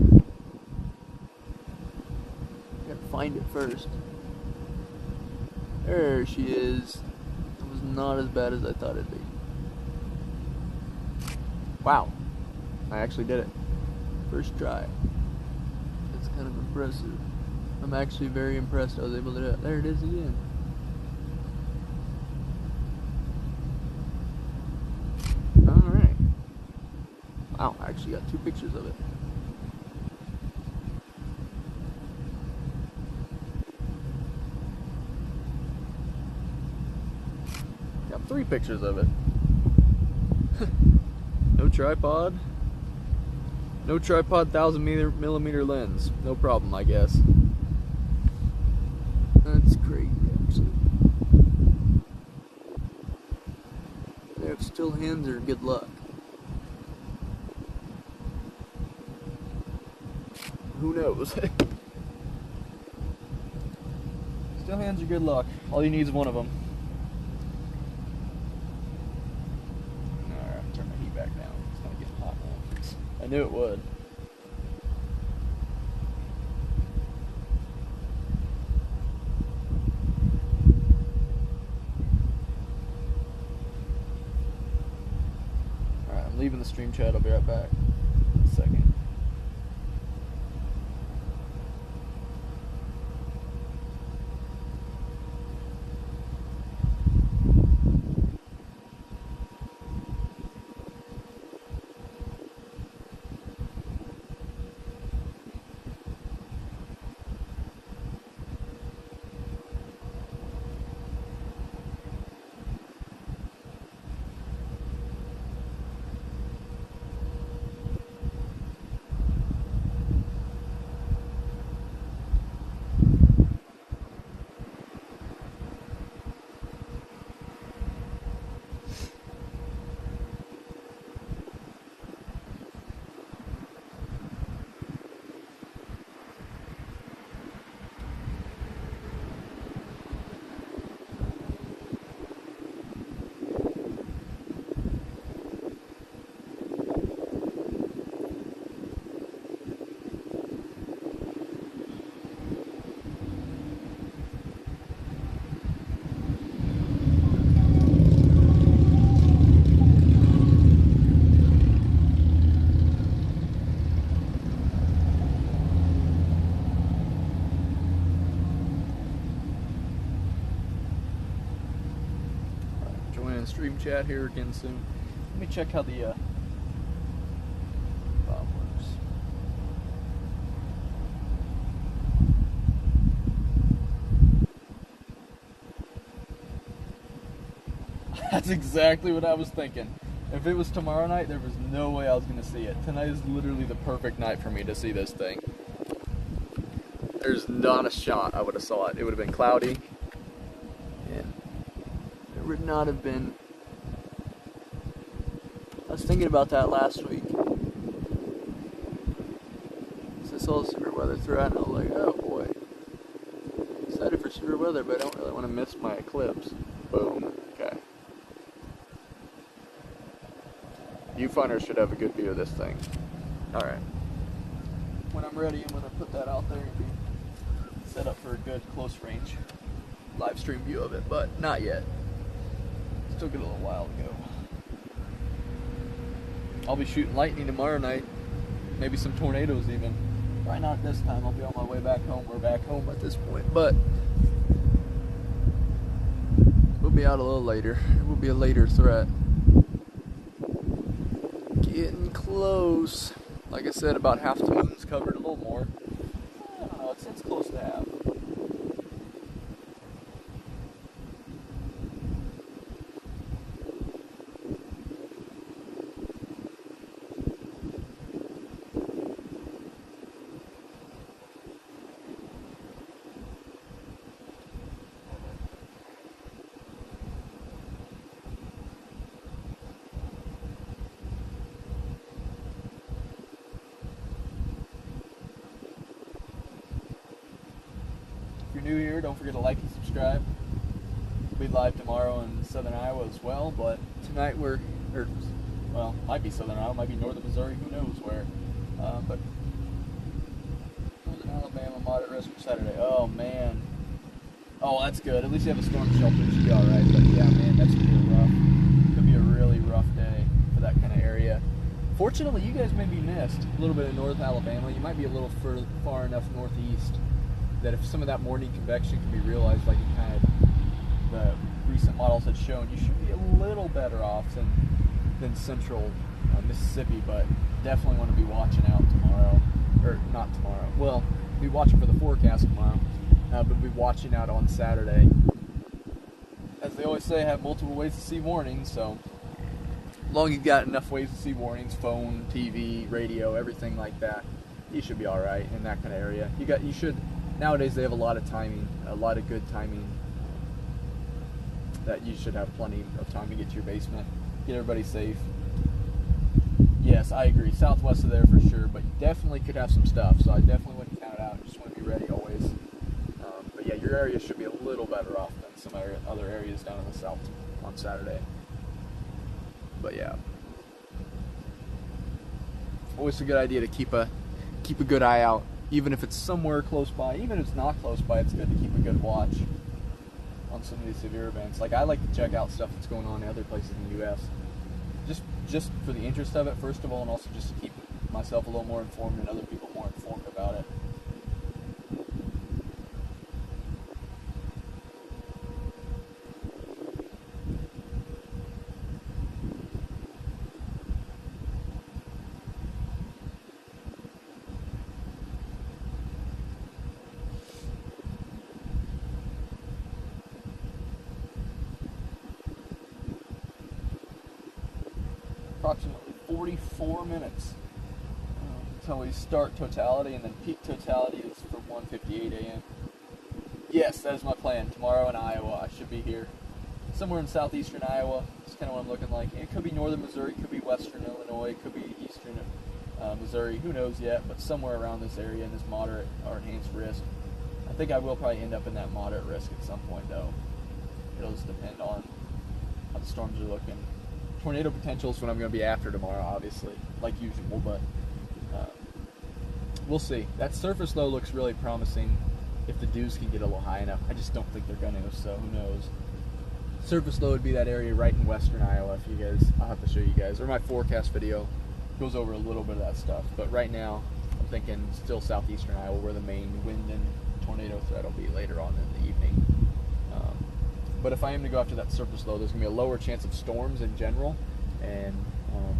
Gotta find it first. There she is. It was not as bad as I thought it'd be. Wow, I actually did it. First try. That's kind of impressive. I'm actually very impressed I was able to do it. There it is again. Alright. Wow, I actually got 2 pictures of it. Got 3 pictures of it. No tripod. No tripod, 1000mm lens. No problem, I guess. That's crazy, actually. If still hands are good luck. Who knows? Still hands are good luck. All you need is one of them. Alright, turn my heat back down. It's gonna get hot now. I knew it would. I'm leaving the stream chat. I'll be right back in a second. stream chat here again soon. Let me check how the Bob works. That's exactly what I was thinking. If it was tomorrow night, there was no way I was going to see it. Tonight is literally the perfect night for me to see this thing. There's not a shot I would have saw it. It would have been cloudy. And it would not have been... I was thinking about that last week. So I saw the severe weather throughout and I was like, oh boy. Excited for severe weather, but I don't really want to miss my eclipse. Boom. Okay. Viewfinder should have a good view of this thing. Alright. When I'm ready, I'm going to put that out there and be set up for a good close range live stream view of it, but not yet. Still got a little while to go. I'll be shooting lightning tomorrow night. Maybe some tornadoes even. Probably not this time. I'll be on my way back home. We're back home at this point, but we'll be out a little later. It will be a later threat. Getting close. Like I said, about half the moon's covered, a little more. I don't know, it's close to half. If you're new here, don't forget to like and subscribe. We'll be live tomorrow in southern Iowa as well, but tonight well, might be southern Iowa, might be northern Missouri, who knows where. But northern Alabama, moderate risk for Saturday. Oh man. Oh, that's good. At least you have a storm shelter, it should be alright. But yeah, man, that's gonna be rough. Could be a really rough day for that kind of area. Fortunately, you guys may be missed. A little bit of North Alabama. You might be a little far enough northeast that if some of that morning convection can be realized, like it kind of the recent models had shown, you should be a little better off than central Mississippi, but definitely want to be watching out tomorrow, or not tomorrow. Well, be watching for the forecast tomorrow, but be watching out on Saturday. As they always say, have multiple ways to see warnings, so as long as you've got enough ways to see warnings, phone, TV, radio, everything like that, you should be all right in that kind of area. You should. Nowadays they have a lot of timing, a lot of good timing, that you should have plenty of time to get to your basement, get everybody safe. Yes, I agree, southwest of there for sure, but you definitely could have some stuff, so I definitely wouldn't count it out. You just want to be ready always. But yeah, your area should be a little better off than some other areas down in the south on Saturday. But yeah, always a good idea to keep a good eye out. Even if it's somewhere close by, even if it's not close by, it's good to keep a good watch on some of these severe events. Like, I like to check out stuff that's going on in other places in the U.S. Just for the interest of it, first of all, and also just to keep myself a little more informed and other people more informed about it. Approximately 44 minutes until we start Totality, and then peak Totality is from 1:58 a.m. Yes, that is my plan. Tomorrow in Iowa, I should be here. Somewhere in southeastern Iowa. That's kind of what I'm looking like. It could be northern Missouri, it could be western Illinois, it could be eastern Missouri, who knows yet, but somewhere around this area in this moderate or enhanced risk. I think I will probably end up in that moderate risk at some point, though. It'll just depend on how the storms are looking. Tornado potential is what I'm going to be after tomorrow, obviously, like usual, but we'll see. That surface, though, looks really promising if the dews can get a little high enough. I just don't think they're going to, so who knows. Surface low would be that area right in western Iowa. If you guys, I'll have to show you guys, or my forecast video goes over a little bit of that stuff, but right now I'm thinking still southeastern Iowa, where the main wind and tornado threat will be later on in the evening. But if I am to go after that surface low, there's going to be a lower chance of storms in general, and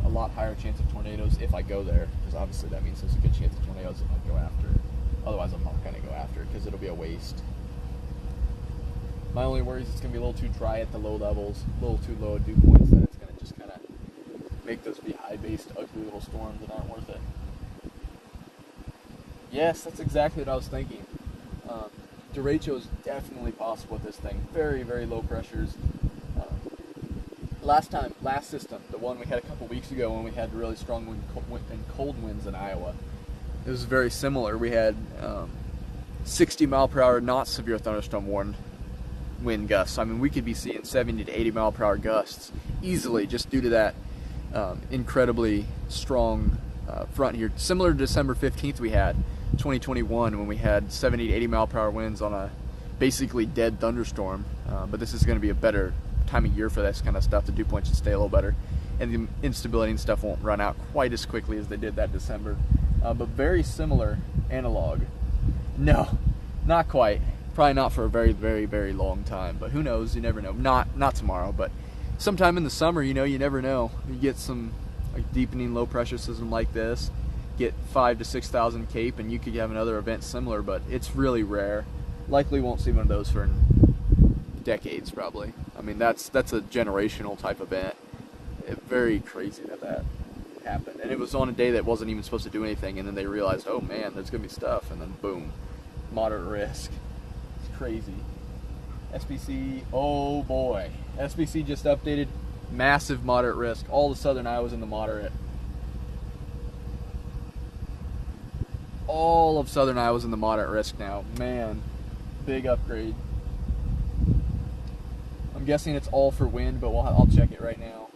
a lot higher chance of tornadoes if I go there, because obviously that means there's a good chance of tornadoes if I go after it. Otherwise, I'm not going to go after it because it'll be a waste. My only worry is it's going to be a little too dry at the low levels, a little too low at dew points, that it's going to just kind of make those be high-based, ugly little storms that aren't worth it. Yes, that's exactly what I was thinking. Derecho is definitely possible with this thing. Very, very low pressures. Last system, the one we had a couple weeks ago when we had really strong and cold winds in Iowa, it was very similar. We had 60 mile per hour not severe thunderstorm warned wind gusts. I mean, we could be seeing 70 to 80 mile per hour gusts easily just due to that incredibly strong front here. Similar to December 15th we had 2021 when we had 70 to 80 mile per hour winds on a basically dead thunderstorm. But this is going to be a better time of year for this kind of stuff. The dew point should stay a little better, and the instability and stuff won't run out quite as quickly as they did that December. But very similar analog. No, not quite. Probably not for a very, very, very long time. But who knows? You never know. Not tomorrow, but sometime in the summer, you know, you never know. You get some deepening low pressure system like this, get 5,000 to 6,000 Cape, and you could have another event similar, but it's really rare. Likely won't see one of those for decades, probably. I mean, that's a generational type event. Very crazy that happened. And it was on a day that wasn't even supposed to do anything, and then they realized, oh man, there's gonna be stuff, and then boom, moderate risk. It's crazy. SBC, oh boy. SBC just updated, massive moderate risk. All the southern Iowa's in the moderate. All of southern Iowa's in the moderate risk now. Man, big upgrade. I'm guessing it's all for wind, but I'll check it right now.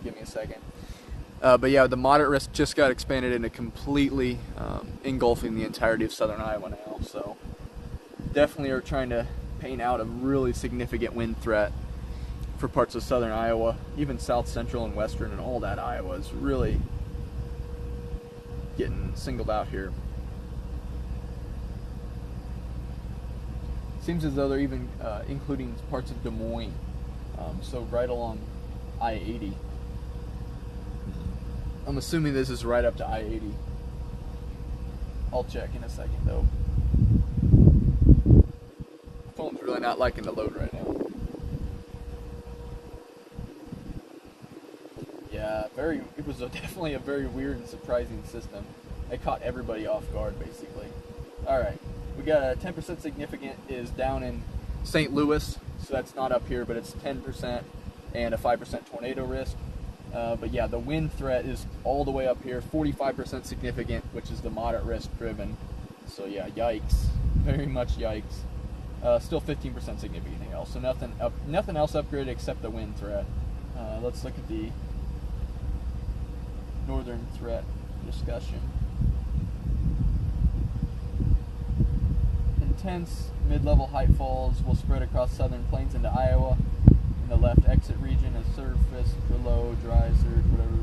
Give me a second. But yeah, the moderate risk just got expanded into completely engulfing the entirety of southern Iowa now. So definitely are trying to paint out a really significant wind threat for parts of southern Iowa. Even south central and western and all that Iowa is really getting singled out here. Seems as though they're even including parts of Des Moines, so right along I-80. I'm assuming this is right up to I-80. I'll check in a second though. Phone's really not liking the load right now. Yeah, it was definitely a very weird and surprising system. It caught everybody off guard, basically. Alright. We got a 10% significant is down in St. Louis, so that's not up here, but it's 10% and a 5% tornado risk. But yeah, the wind threat is all the way up here, 45% significant, which is the moderate risk driven. So yeah, yikes, very much yikes. Still 15% significant else, so nothing else upgraded except the wind threat. Let's look at the northern threat discussion. Intense mid-level height falls will spread across southern plains into Iowa. In the left exit region, a surface for low, dry surge, whatever,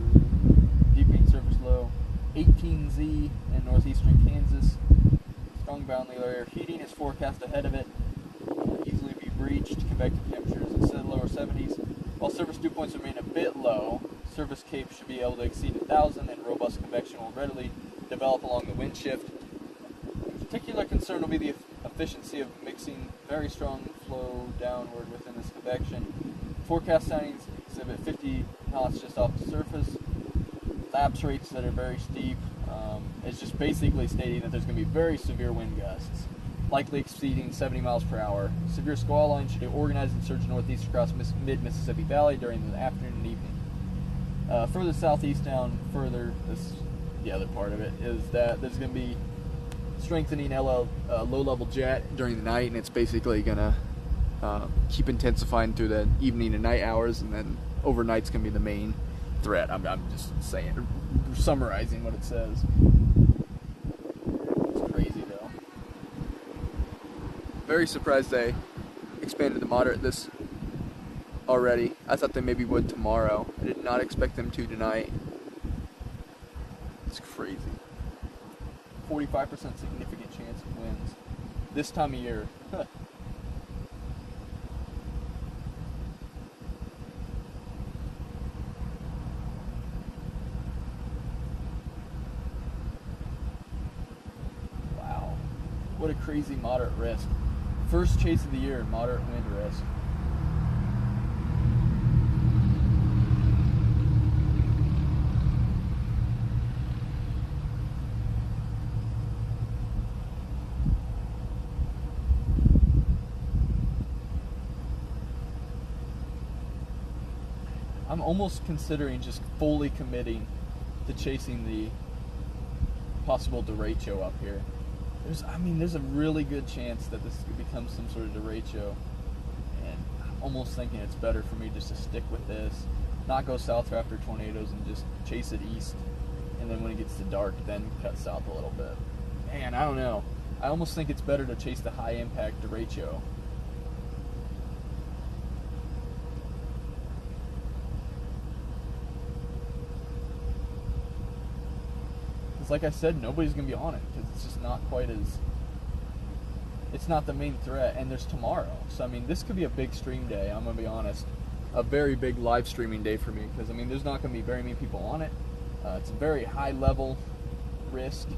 deepening surface low. 18Z in northeastern Kansas. Strong boundary layer heating is forecast ahead of it. Easily be breached. Convective temperatures instead lower 70s. While surface dew points remain a bit low, surface cape should be able to exceed 1,000, and robust convection will readily develop along the wind shift. Particular concern will be the efficiency of mixing very strong flow downward within this convection. Forecast soundings exhibit 50 knots just off the surface. Lapse rates that are very steep. It's just basically stating that there's going to be very severe wind gusts, likely exceeding 70 miles per hour. Severe squall lines should organize and surge northeast across mid-Mississippi Valley during the afternoon and evening. Further southeast down further, the other part of it, is that there's going to be strengthening low-level jet during the night, and it's basically going to keep intensifying through the evening and night hours, and then overnight's going to be the main threat. I'm just saying, summarizing what it says. It's crazy, though. Very surprised they expanded the moderate this already. I thought they maybe would tomorrow. I did not expect them to tonight. It's crazy. 45% significant chance of winds this time of year. What a crazy moderate risk. First chase of the year, moderate wind risk. I'm almost considering just fully committing to chasing the possible derecho up here. There's a really good chance that this could become some sort of derecho, and I'm almost thinking it's better for me just to stick with this, not go south after tornadoes, and just chase it east, and then when it gets to dark, then cut south a little bit. Man, I don't know. I almost think it's better to chase the high impact derecho. Like I said, nobody's going to be on it because it's just not quite as, it's not the main threat, and there's tomorrow. So, I mean, this could be a big stream day, I'm going to be honest. A very big live streaming day for me because, I mean, there's not going to be very many people on it. It's a very high level risk.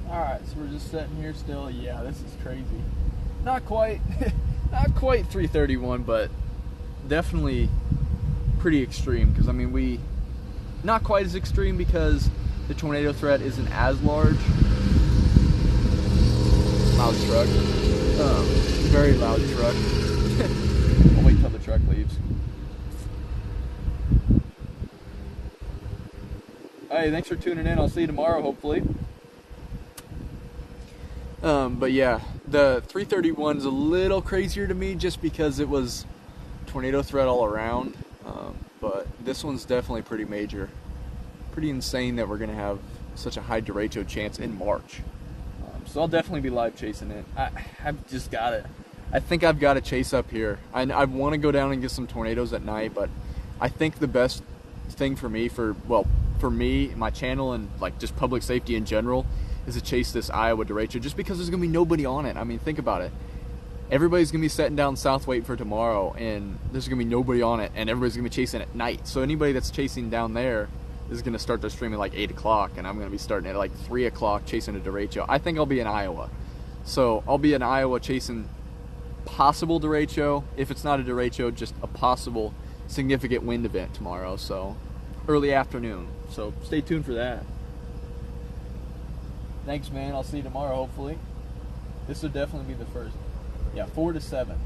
Alright, so we're just sitting here still. Yeah, this is crazy. Not quite, not quite 331, but definitely pretty extreme. Because, I mean, not quite as extreme because the tornado threat isn't as large. Loud truck. Very loud truck. I'll wait till the truck leaves. Hey, thanks for tuning in. I'll see you tomorrow, hopefully. But yeah, the 331 is a little crazier to me just because it was tornado threat all around. But this one's definitely pretty major. Pretty insane that we're going to have such a high derecho chance in March. So I'll definitely be live chasing it. I've just got it. I think I've got to chase up here. I want to go down and get some tornadoes at night, but I think the best thing for me, for me, my channel, and like just public safety in general, is to chase this Iowa derecho just because there's going to be nobody on it. I mean, think about it. Everybody's going to be sitting down south waiting for tomorrow, and there's going to be nobody on it, and everybody's going to be chasing at night. So anybody that's chasing down there is going to start their stream at like 8 o'clock, and I'm going to be starting at like 3 o'clock chasing a derecho. I think I'll be in Iowa. So I'll be in Iowa chasing possible derecho. If it's not a derecho, just a possible significant wind event tomorrow. So early afternoon. So stay tuned for that. Thanks, man. I'll see you tomorrow, hopefully. This will definitely be the first. Yeah, 4 to 7.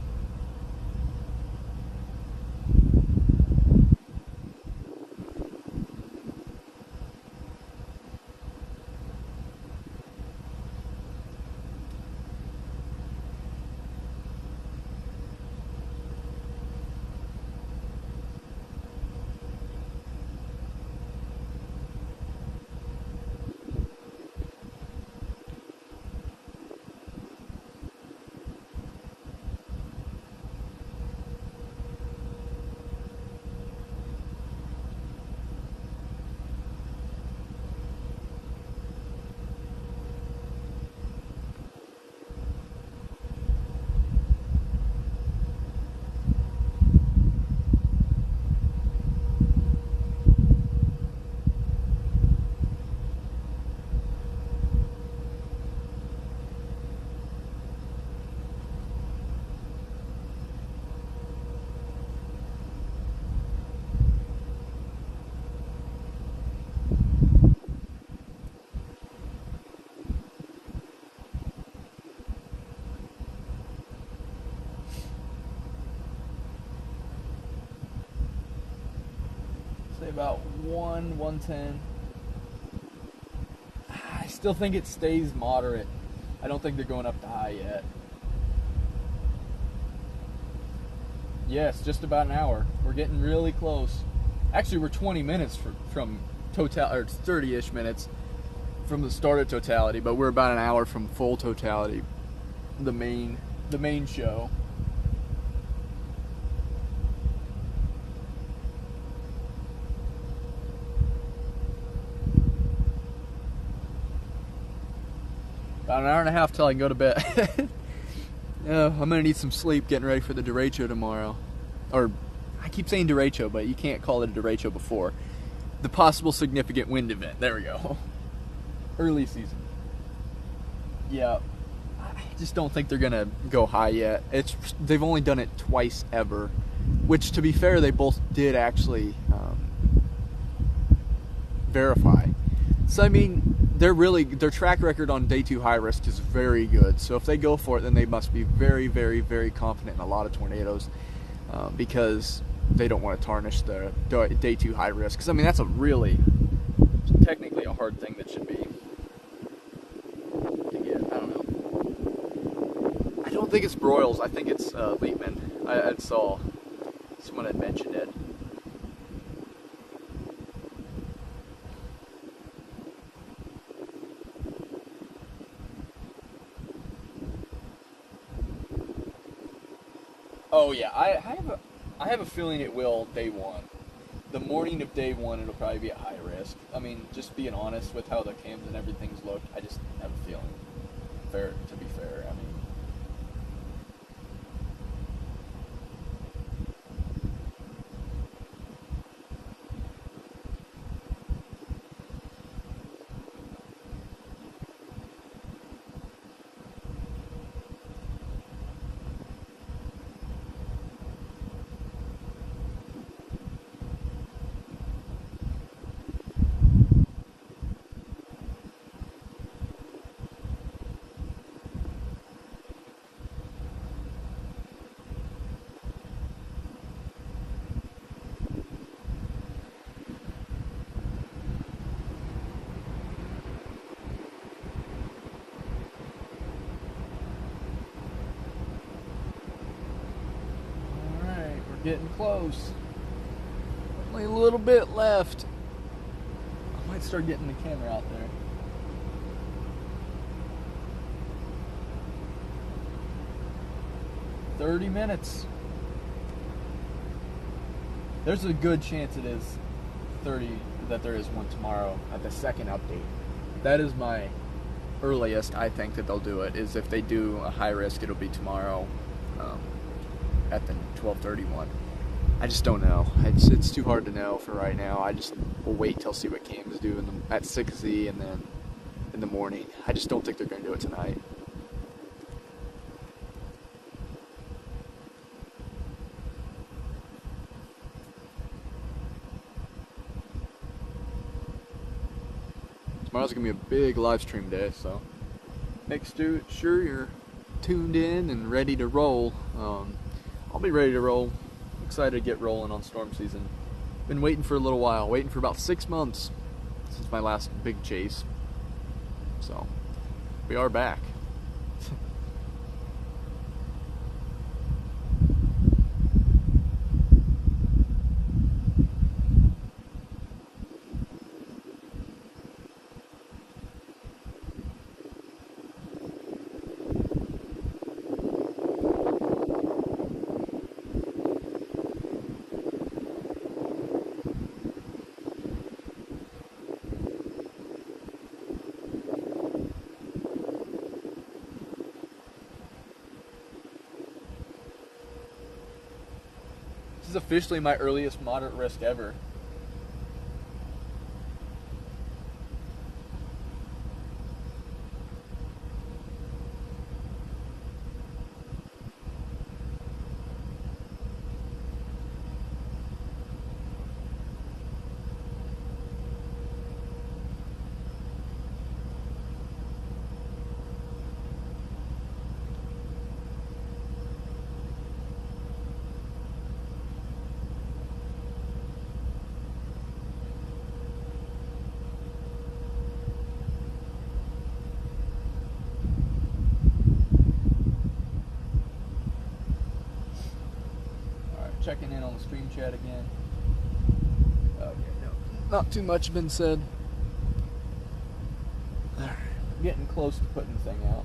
Say about 110. I still think it stays moderate. I don't think they're going up to high yet. Yes, just about an hour. We're getting really close. Actually, we're 20 minutes from total, or 30-ish minutes from the start of Totality, but we're about an hour from full Totality, the main show. About an hour and a half till I can go to bed. I'm gonna need some sleep getting ready for the derecho tomorrow. Or, I keep saying derecho, but you can't call it a derecho before. The possible significant wind event. There we go. Early season. Yeah. I just don't think they're gonna go high yet. They've only done it twice ever. Which, to be fair, they both did actually verify. So, I mean, their track record on day 2 high risk is very good. So if they go for it, then they must be very, very, very confident in a lot of tornadoes, because they don't want to tarnish the day 2 high risk. Because I mean, that's technically a hard thing that should be to get. I don't know. I don't think it's broils. I think it's Liebman. I saw someone had mentioned it. Oh yeah, I have a feeling it will day 1. The morning of day 1, it'll probably be at high risk. I mean, just being honest with how the cams and everything's looked, I just have a feeling. To be fair, I mean. Getting close. Only a little bit left. I might start getting the camera out there. "30 minutes. There's a good chance it is 30, that there is one tomorrow at the second update. That is my earliest I think that they'll do it, is if they do a high risk, it'll be tomorrow. At the 12:31. I just don't know. It's too hard to know for right now. We'll wait till see what cams do at 6Z and then in the morning. I just don't think they're going to do it tonight. Tomorrow's going to be a big live stream day, so make sure you're tuned in and ready to roll. I'll be ready to roll. Excited to get rolling on storm season. Been waiting for a little while, waiting for about 6 months since my last big chase. So, we are back. This is officially my earliest moderate risk ever. checking in on the stream chat again. Okay, no, not too much been said. Alright, getting close to putting the thing out.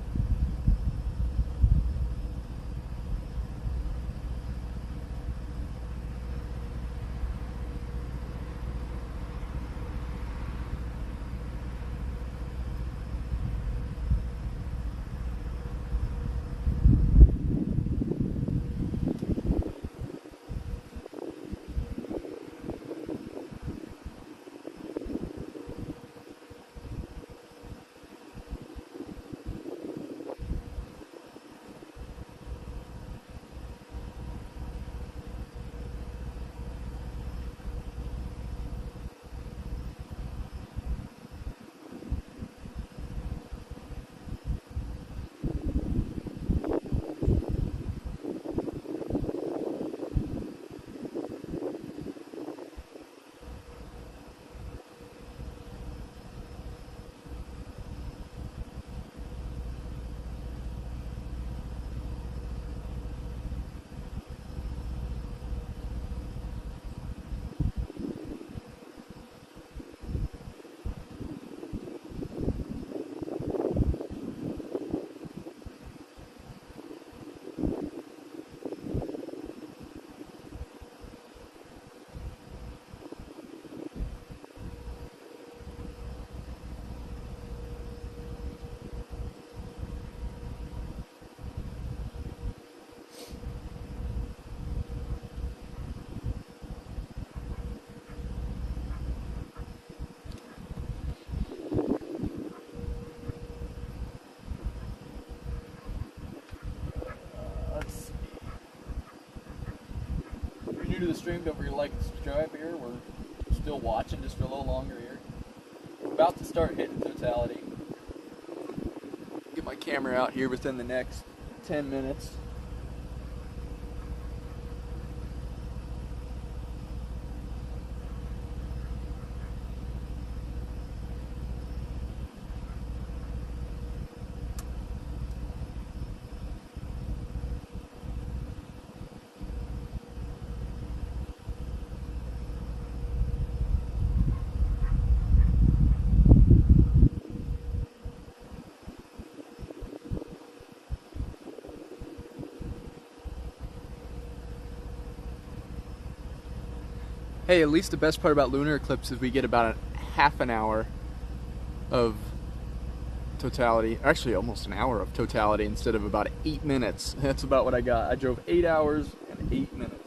To the stream, don't forget to like and subscribe here. We're still watching just for a little longer here. We're about to start hitting totality. Get my camera out here within the next 10 minutes. Hey, at least the best part about Lunar Eclipse is we get about a half an hour of totality. Actually, almost an hour of totality instead of about 8 minutes. That's about what I got. I drove 8 hours and 8 minutes.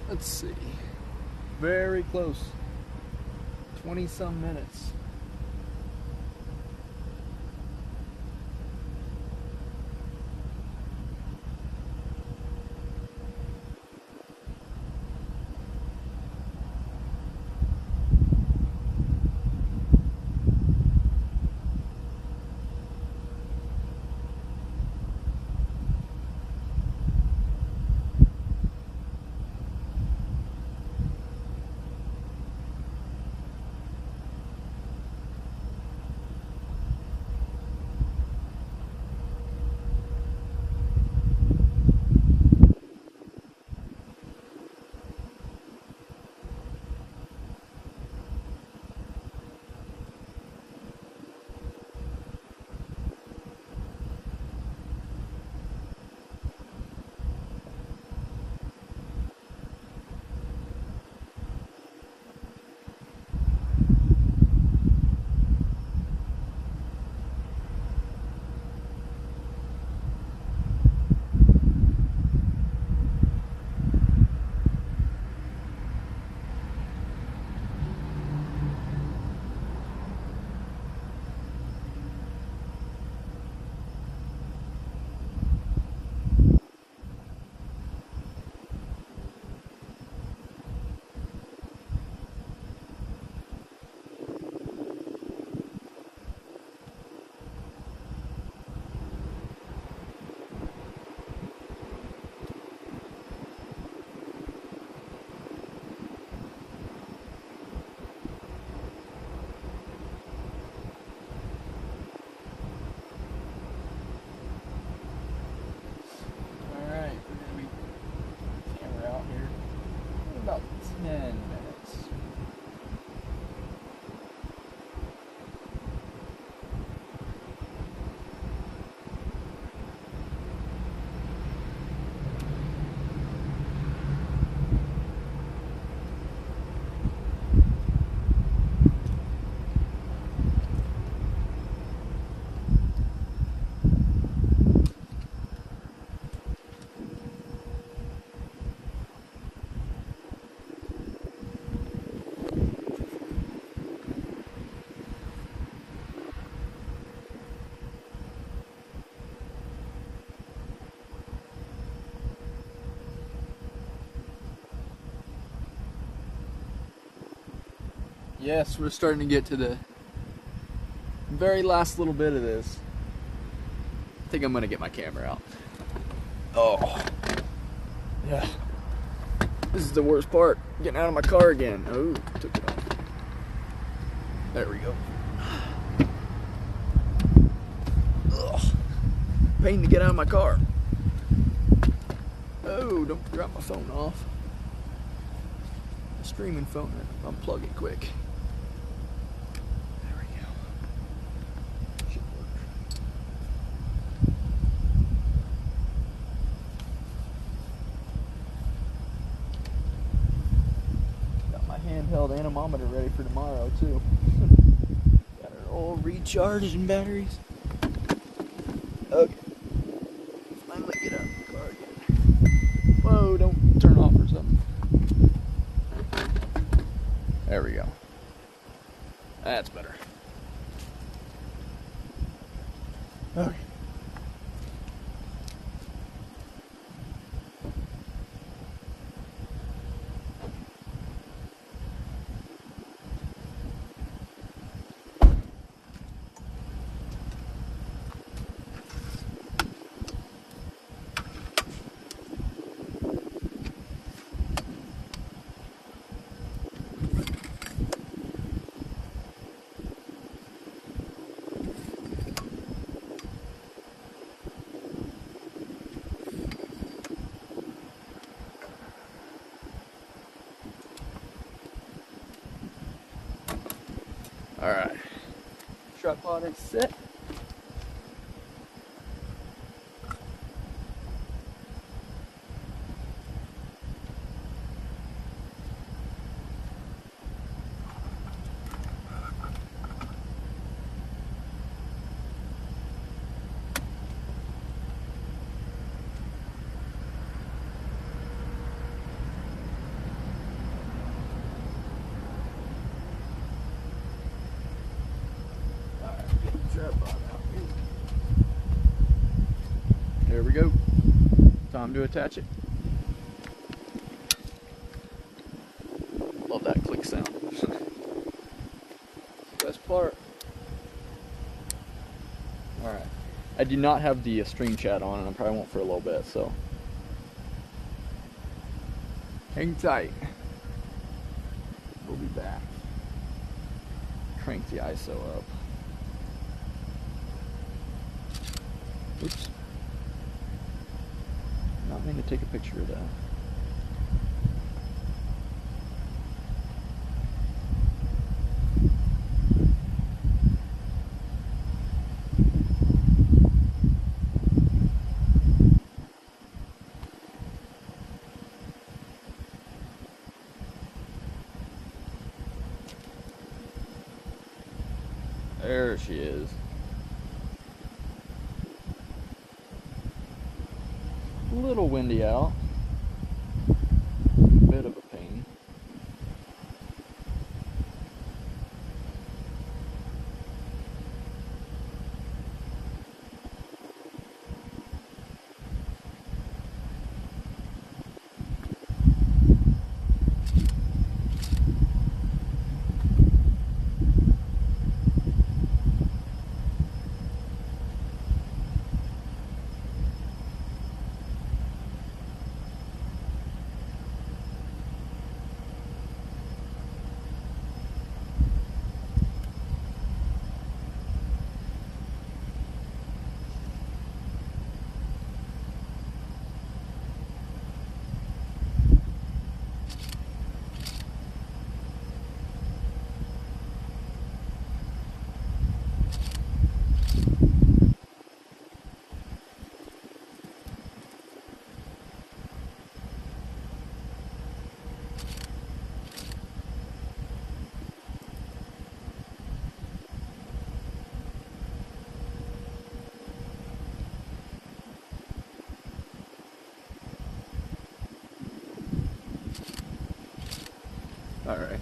Let's see. Very close. 20 some minutes. about 10 minutes. Yes, we're starting to get to the very last little bit of this. I think I'm gonna get my camera out. Oh, yeah. This is the worst part, getting out of my car again. Oh, took it off. There we go. Ugh. Pain to get out of my car. Oh, don't drop my phone off. The streaming phone, unplug it quick. There we go. Should work. Got my handheld anemometer ready for tomorrow too. Got it all recharged and batteries. Okay. Finally get out of the car again. Whoa, don't turn off or something. There we go. That's better. Okay. Alright, tripod is set. There we go. Time to attach it. Love that click sound. Best part. Alright. I do not have the stream chat on, and I probably won't for a little bit, so hang tight. We'll be back. Crank the ISO up. Oops. Not meant to take a picture of that. There she is. A little windy out. Bit of a pain. All right.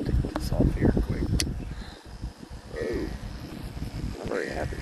Take this off here quick. Oh, I'm very happy.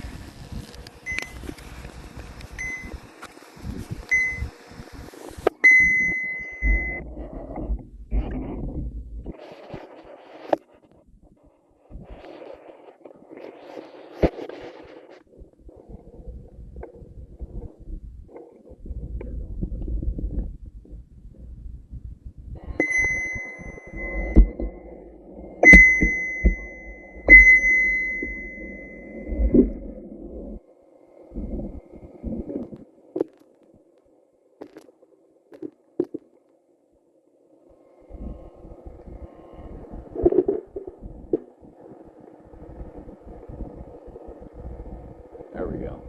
There we go.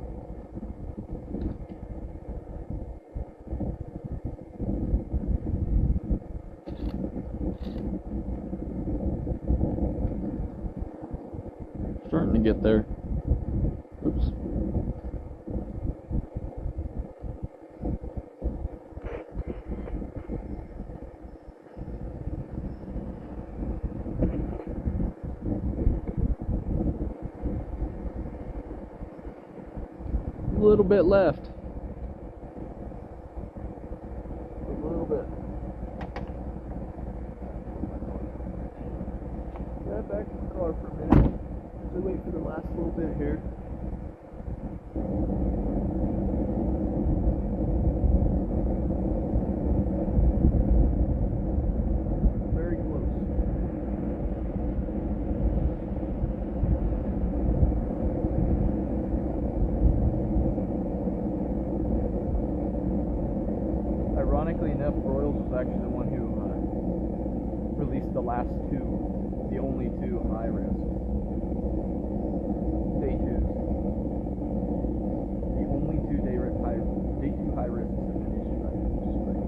Starting to get there. Oops. A little bit left. A little bit. Get back to the car for a minute. So wait for the last little bit here. Very close. Ironically enough, Royals was actually the one who released the last two, the only two high risk day twos. The only two day two high risks have been issued by them, which is great.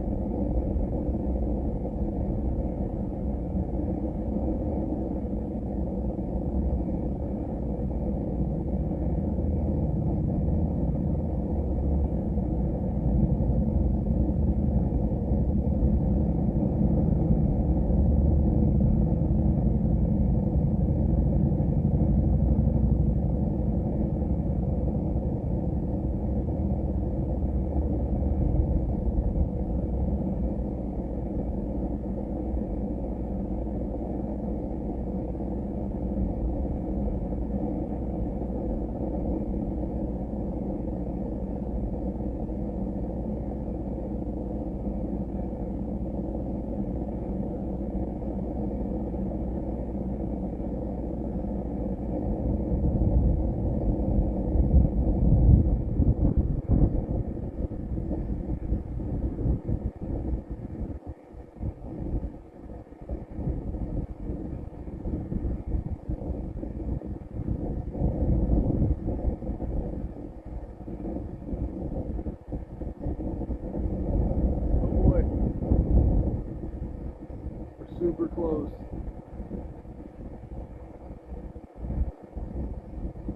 Super close.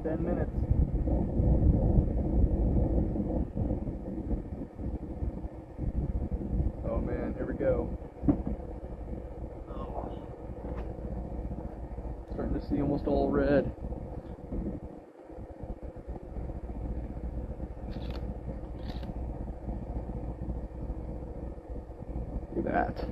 10 minutes. Oh man, here we go. Oh. Starting to see almost all red. Look at that.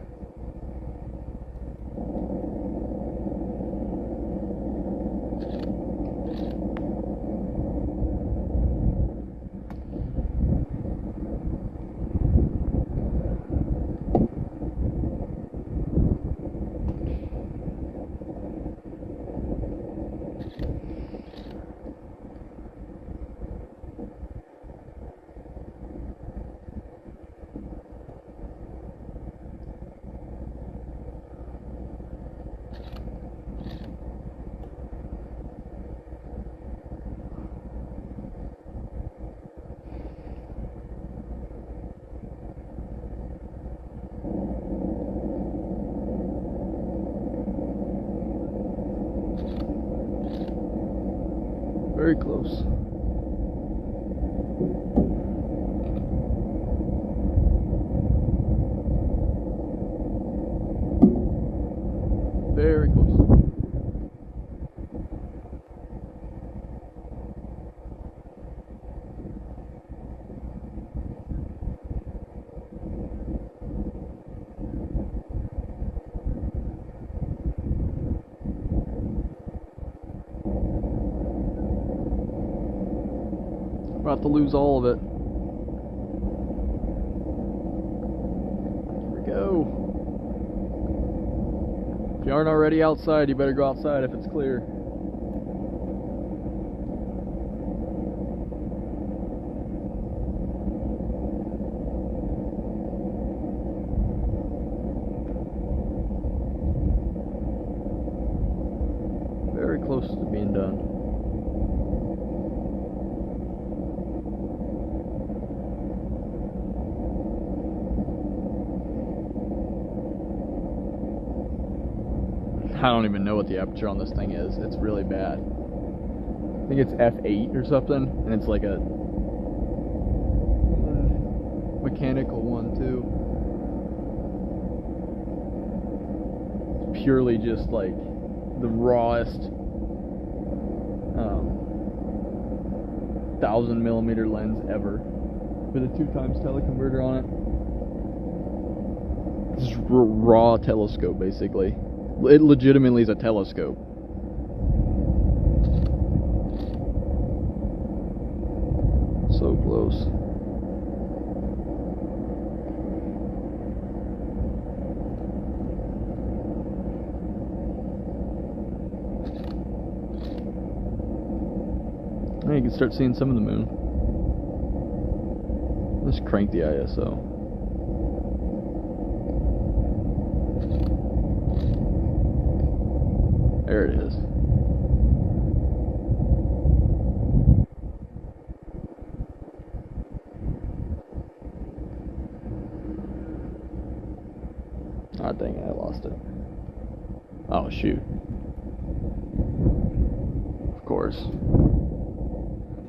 Very close. Very close. About to lose all of it. Here we go. If you aren't already outside, you better go outside if it's clear. Very close to being done. I don't even know what the aperture on this thing is. It's really bad. I think it's f8 or something, and it's like a mechanical one too. It's purely just like the rawest 1000mm lens ever with a 2x teleconverter on it. This is raw telescope basically. It legitimately is a telescope. So close. Now you can start seeing some of the moon. Let's crank the ISO. There it is. Ah, dang it, I lost it. Oh, shoot. Of course.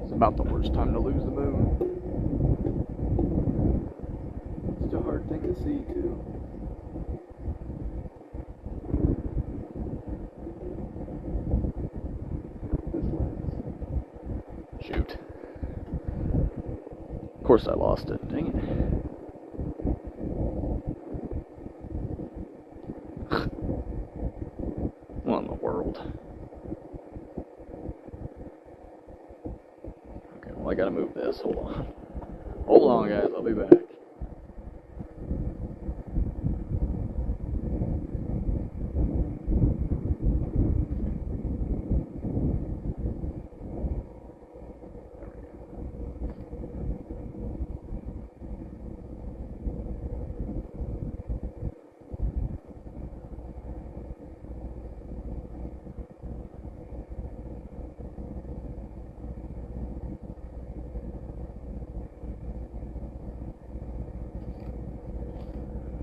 It's about the worst time to lose the moon. It's a hard thing to see, too. Shoot. Of course I lost it. Dang it. What in the world? Okay, well I gotta move this. Hold on. Hold on guys, I'll be back.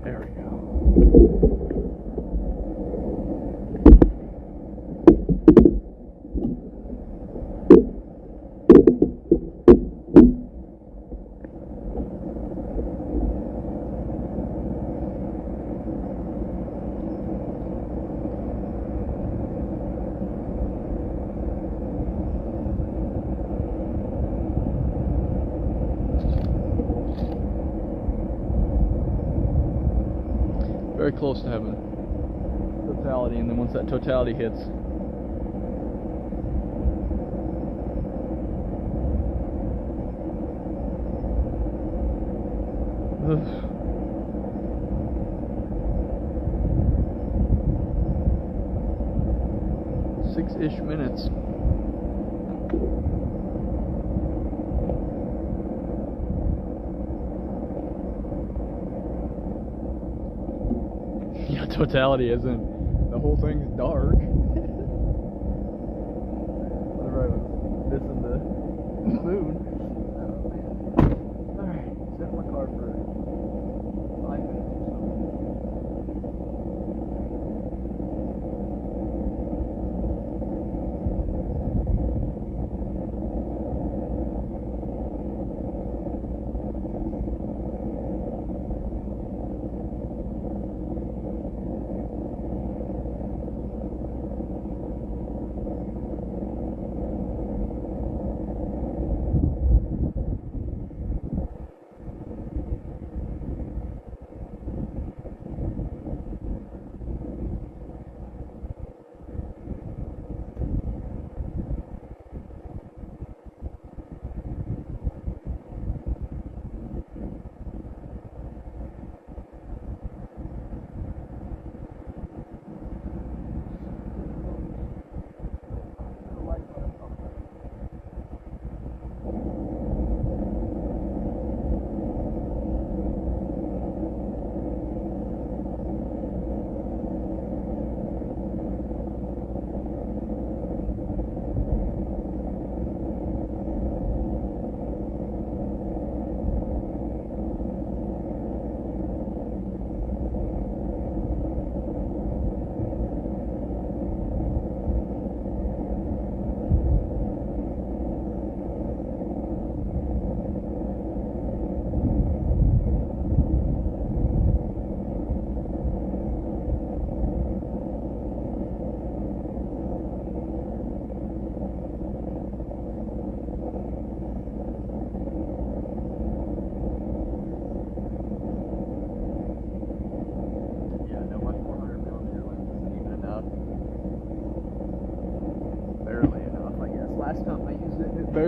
There we go. Very close to having totality, and then once that totality hits, ugh. 6-ish minutes. Yeah, totality isn't. The whole thing's dark. Whenever I was missing the moon. Alright, sit in my car for 5 minutes or so.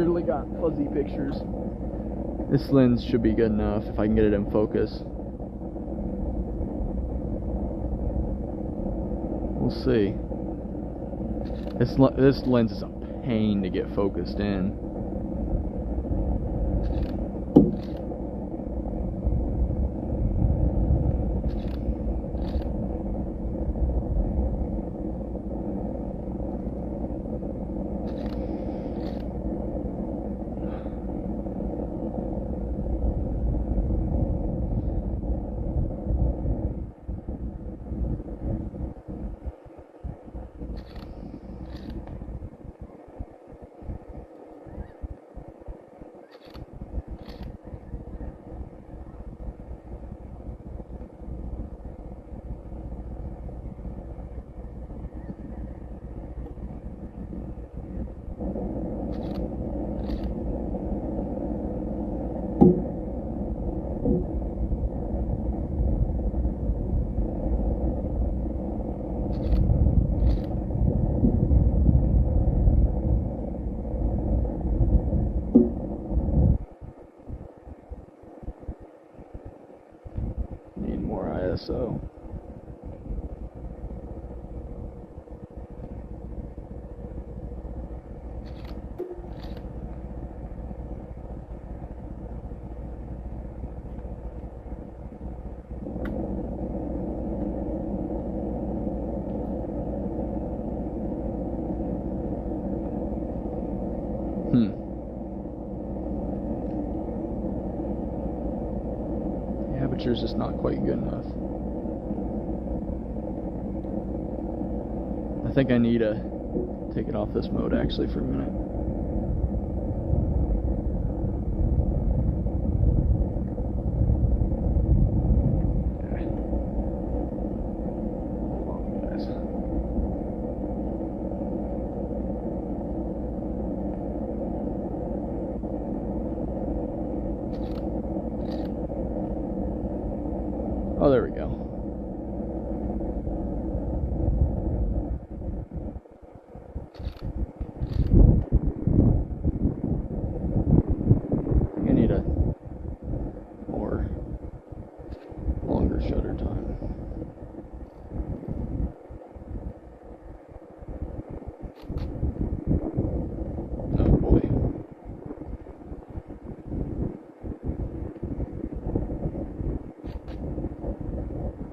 rarely got fuzzy pictures. This lens should be good enough if I can get it in focus. We'll see. This lens is a pain to get focused in. So the aperture's just not quite good enough. I think I need to take it off this mode actually for a minute. Okay. Hold on, guys. Oh, there we go. Shutter time. Oh boy.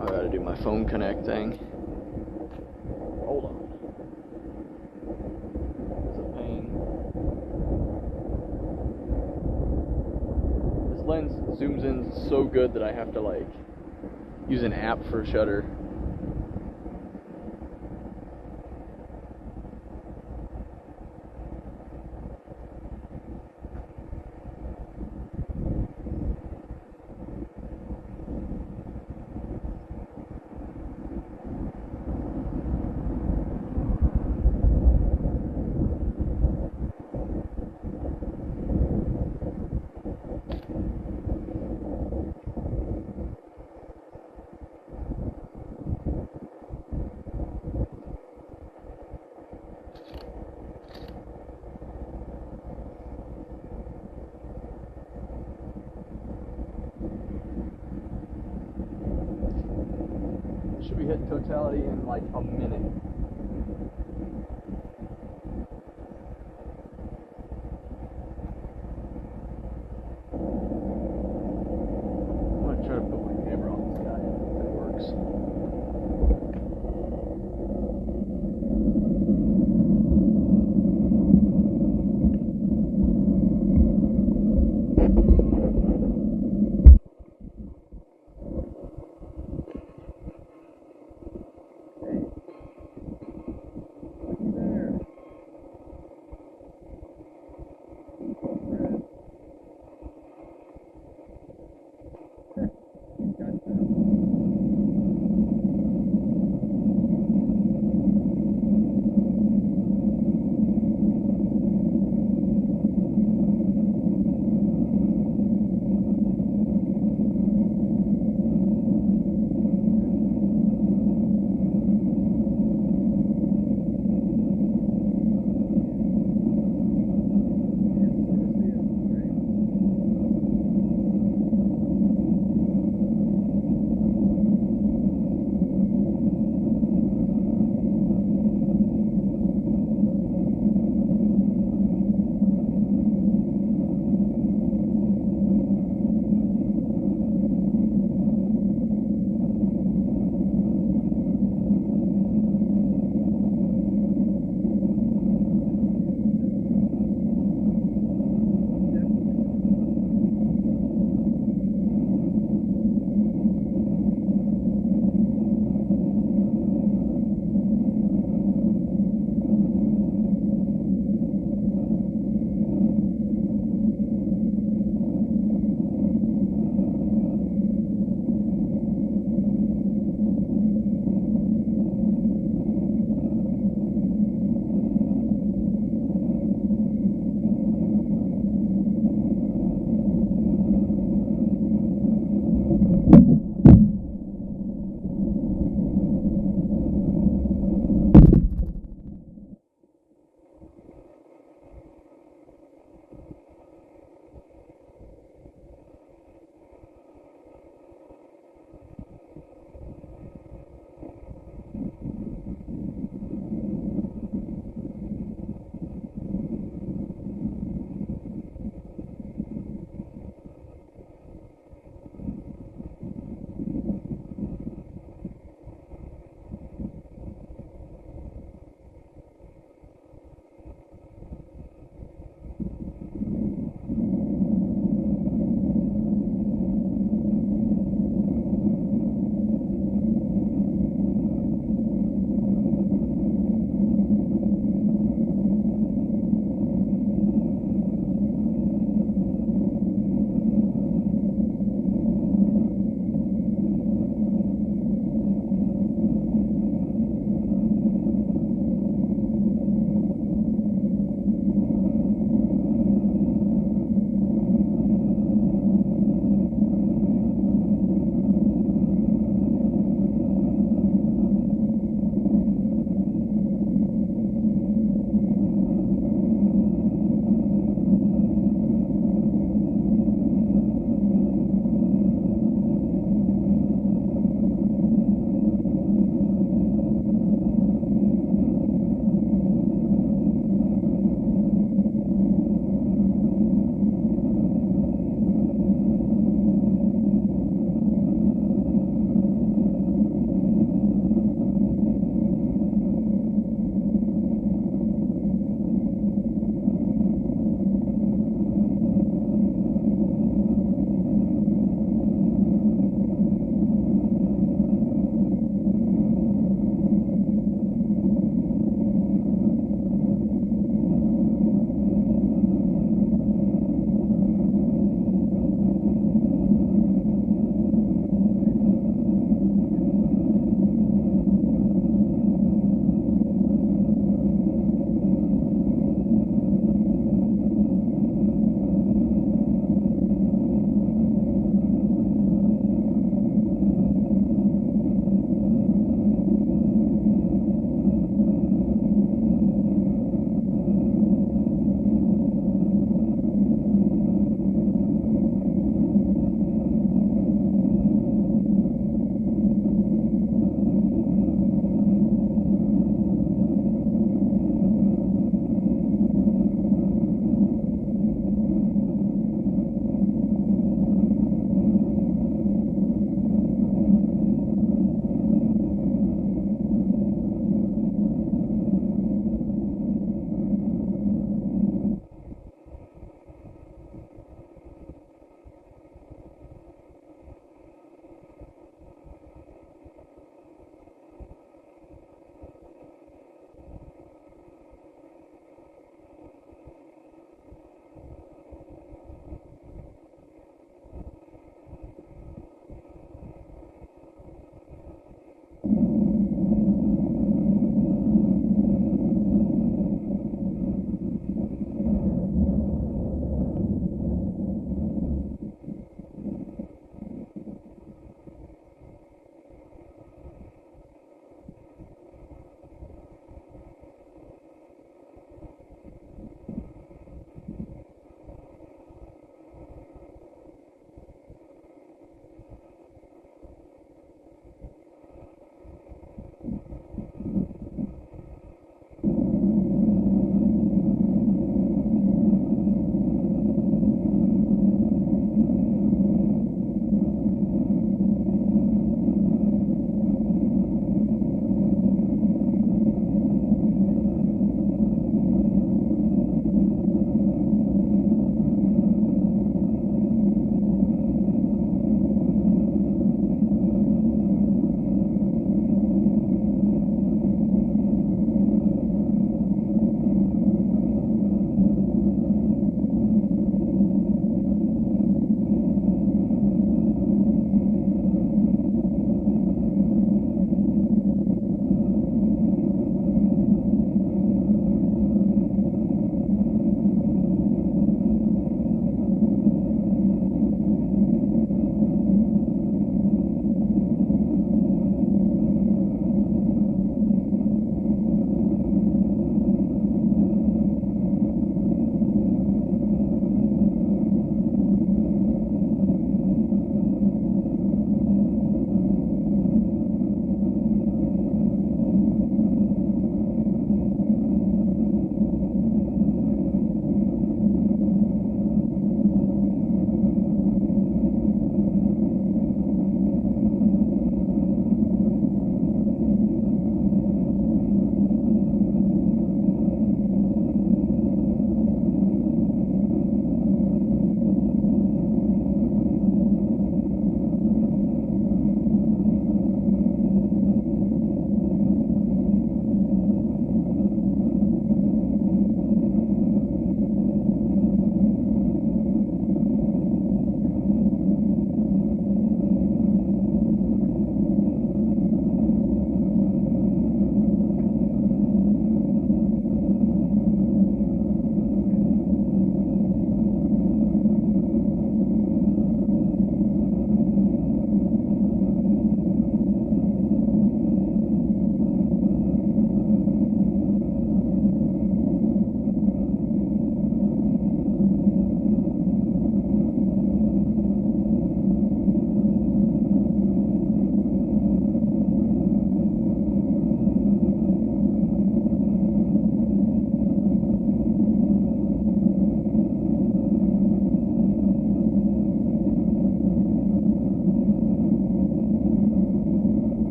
I gotta do my phone connect thing. Hold on. It's a pain. This lens zooms in so good that I have to like use an app for shutter. Should be hitting totality in like a minute.